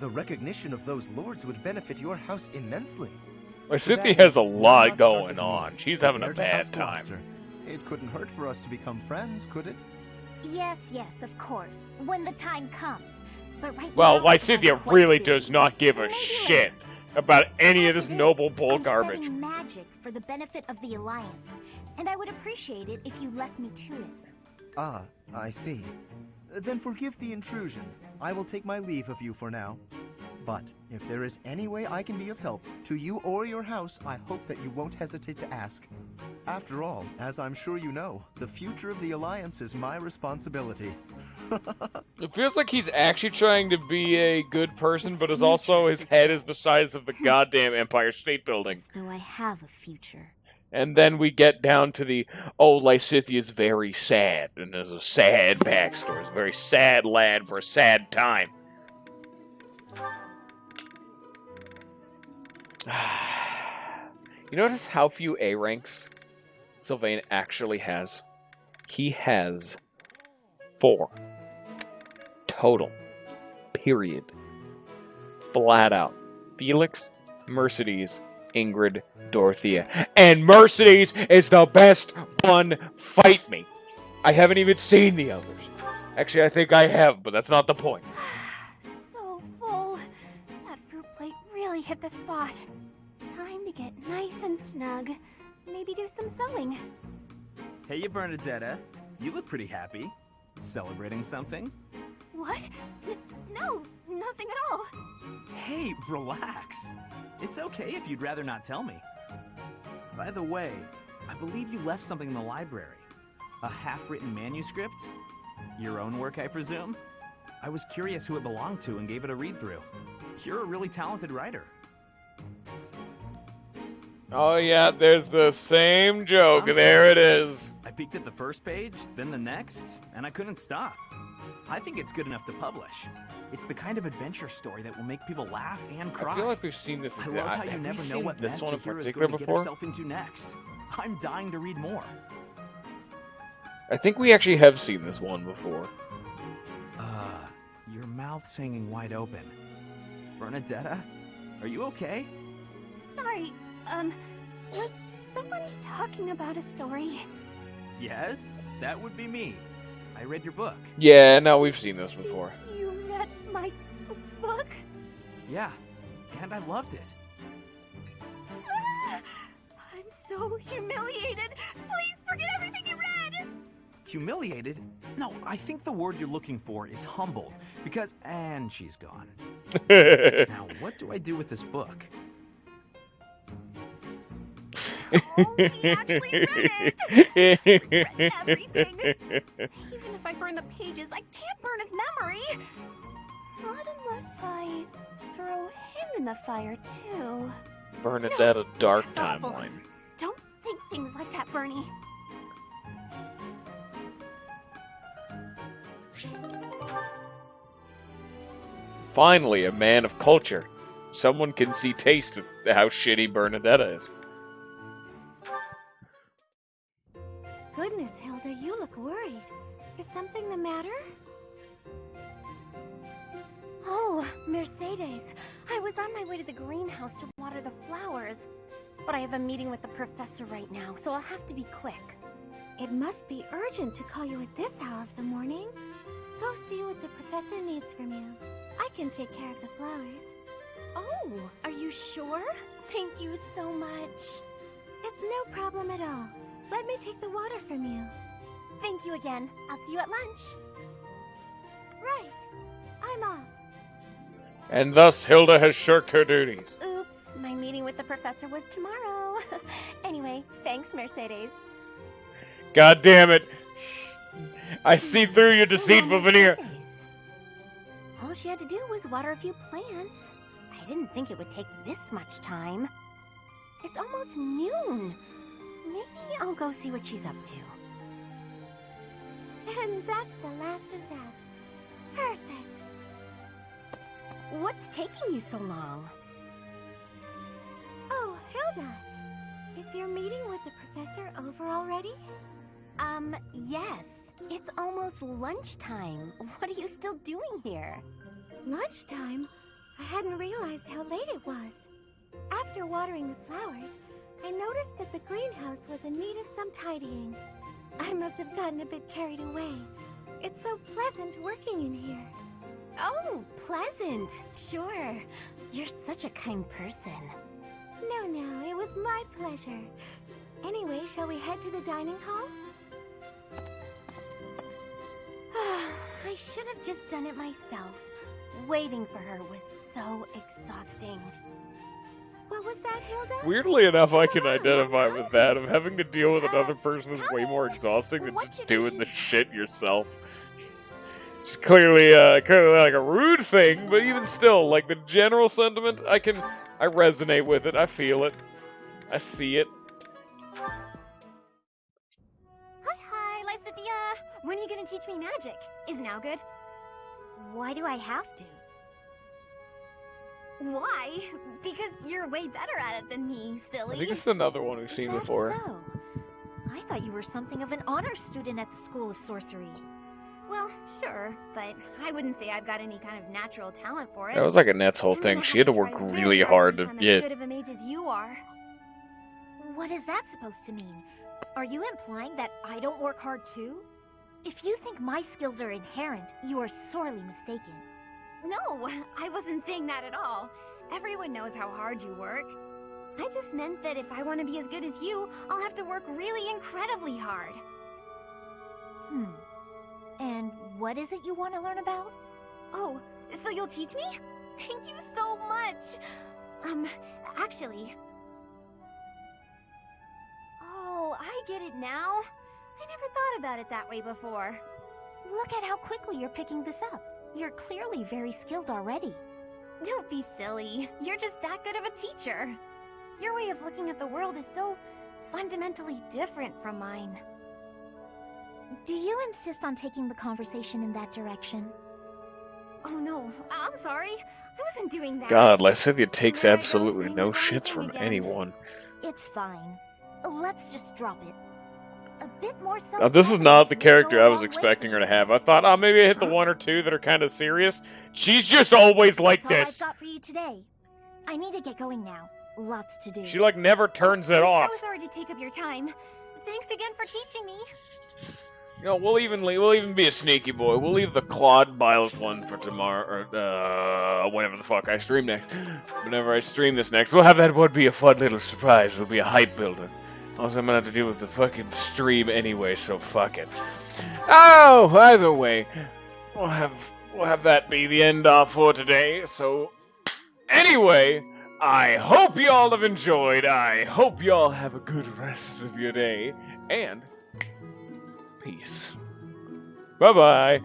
The recognition of those lords would benefit your house immensely. Lysithea has a lot going on. She's having a bad time. It couldn't hurt for us to become friends, could it? Yes, of course. When the time comes. But right well, now, Lysithea really does not give a shit about any of this noble bull garbage. I'm studying magic for the benefit of the Alliance, and I would appreciate it if you left me to it. Ah, I see. Then forgive the intrusion. I will take my leave of you for now. But if there is any way I can be of help to you or your house, I hope that you won't hesitate to ask. After all, as I'm sure you know, the future of the Alliance is my responsibility. It feels like he's actually trying to be a good person, but is also his head is the size of the goddamn Empire State Building. As though I have a future. And then we get down to the, Lysithea's very sad, and there's a sad backstory. It's a very sad lad for a sad time. You notice how few A ranks Sylvain actually has? He has 4. Total. Period. Flat out. Felix, Mercedes, Ingrid, Dorothea. And Mercedes is the best one. Fight me. I haven't even seen the others. Actually, I think I have, but that's not the point. So full. That fruit plate really hit the spot. Time to get nice and snug. Maybe do some sewing. Hey, you Bernadetta. You look pretty happy. Celebrating something? What? No, nothing at all. Hey, relax. It's okay if you'd rather not tell me. By the way, I believe you left something in the library. A half-written manuscript? Your own work, I presume? I was curious who it belonged to and gave it a read-through. You're a really talented writer. Oh yeah, there's the same joke. There it is. I peeked at the first page, then the next, and I couldn't stop. I think it's good enough to publish. It's the kind of adventure story that will make people laugh and cry. I feel like we've seen this. I love how you never know what mess the hero is going to get herself into next. I'm dying to read more. I think we actually have seen this one before. Your mouth's hanging wide open. Bernadetta, are you okay? Sorry, was someone talking about a story? Yes, that would be me. I read your book. Yeah, no, we've seen this before. You read my book? Yeah, and I loved it. I'm so humiliated. Please forget everything you read. Humiliated? No, I think the word you're looking for is humbled, because... And she's gone. Now, what do I do with this book? He actually read it. Read everything. Even if I burn the pages, I can't burn his memory. Not unless I throw him in the fire, too. Bernadetta Dark That's awful. Timeline. Don't think things like that, Bernie. Finally, a man of culture. Someone can see taste of how shitty Bernadetta is. Goodness, Hilda, you look worried. Is something the matter? Oh, Mercedes. I was on my way to the greenhouse to water the flowers. But I have a meeting with the professor right now, so I'll have to be quick. It must be urgent to call you at this hour of the morning. Go see what the professor needs from you. I can take care of the flowers. Oh, are you sure? Thank you so much. It's no problem at all. Let me take the water from you. Thank you again. I'll see you at lunch. Right. I'm off. And thus Hilda has shirked her duties. Oops, my meeting with the professor was tomorrow. Anyway, thanks, Mercedes. God damn it. I see through your deceitful veneer. All she had to do was water a few plants. I didn't think it would take this much time. It's almost noon. Maybe I'll go see what she's up to. And that's the last of that. Perfect. What's taking you so long? Oh, Hilda. Is your meeting with the professor over already? Yes. It's almost lunchtime. What are you still doing here? Lunchtime? I hadn't realized how late it was. After watering the flowers, I noticed that the greenhouse was in need of some tidying. I must have gotten a bit carried away. It's so pleasant working in here. Oh, pleasant. Sure. You're such a kind person. No, it was my pleasure. Anyway, shall we head to the dining hall? I should have just done it myself. Waiting for her was so exhausting. What was that, Hilda? Weirdly enough, I can identify with that. Of having to deal with another person is way more exhausting than just doing the shit yourself. It's clearly like a rude thing, but even still, like the general sentiment, I resonate with it. I feel it. I see it. Hi, Lysithia. When are you gonna teach me magic? Is now good? Why do I have to? Why? Because you're way better at it than me, silly. I think it's another one we've seen before. So? I thought you were something of an honor student at the School of Sorcery. Well, sure, but I wouldn't say I've got any kind of natural talent for it. That was like Annette's whole thing. She had to work really hard to get as good of a mage as you are. What is that supposed to mean? Are you implying that I don't work hard too? If you think my skills are inherent, you are sorely mistaken. No, I wasn't saying that at all. Everyone knows how hard you work. I just meant that if I want to be as good as you, I'll have to work really incredibly hard. And what is it you want to learn about? Oh, so you'll teach me? Thank you so much! Actually... Oh, I get it now. I never thought about it that way before. Look at how quickly you're picking this up. You're clearly very skilled already. Don't be silly. You're just that good of a teacher. Your way of looking at the world is so fundamentally different from mine. Do you insist on taking the conversation in that direction? Oh no, I'm sorry. I wasn't doing that. God, Lysithea takes May I go absolutely saying no the wrong shits thing from again? anyone. It's fine. Let's just drop it. A bit more This is not the self-confidence will character go a I was long way expecting for her to you. have. I thought, oh, maybe I hit the one or two that are kind of serious. She's just always like That's all I've this. got for you today. I need to get going now. Lots to do. She like never turns it off. I'm so sorry to take up your time. Thanks again for teaching me. You know, we'll even be a sneaky boy. We'll leave the Claude Byleth one for tomorrow, or whenever the fuck I stream next. Whenever I stream this next, we'll have that one be a fun little surprise. It'll be a hype builder. Also, I'm gonna have to deal with the fucking stream anyway, so fuck it. Oh, either way, we'll have that be the end for today. So, anyway, I hope y'all have enjoyed. I hope y'all have a good rest of your day, and peace. Bye-bye.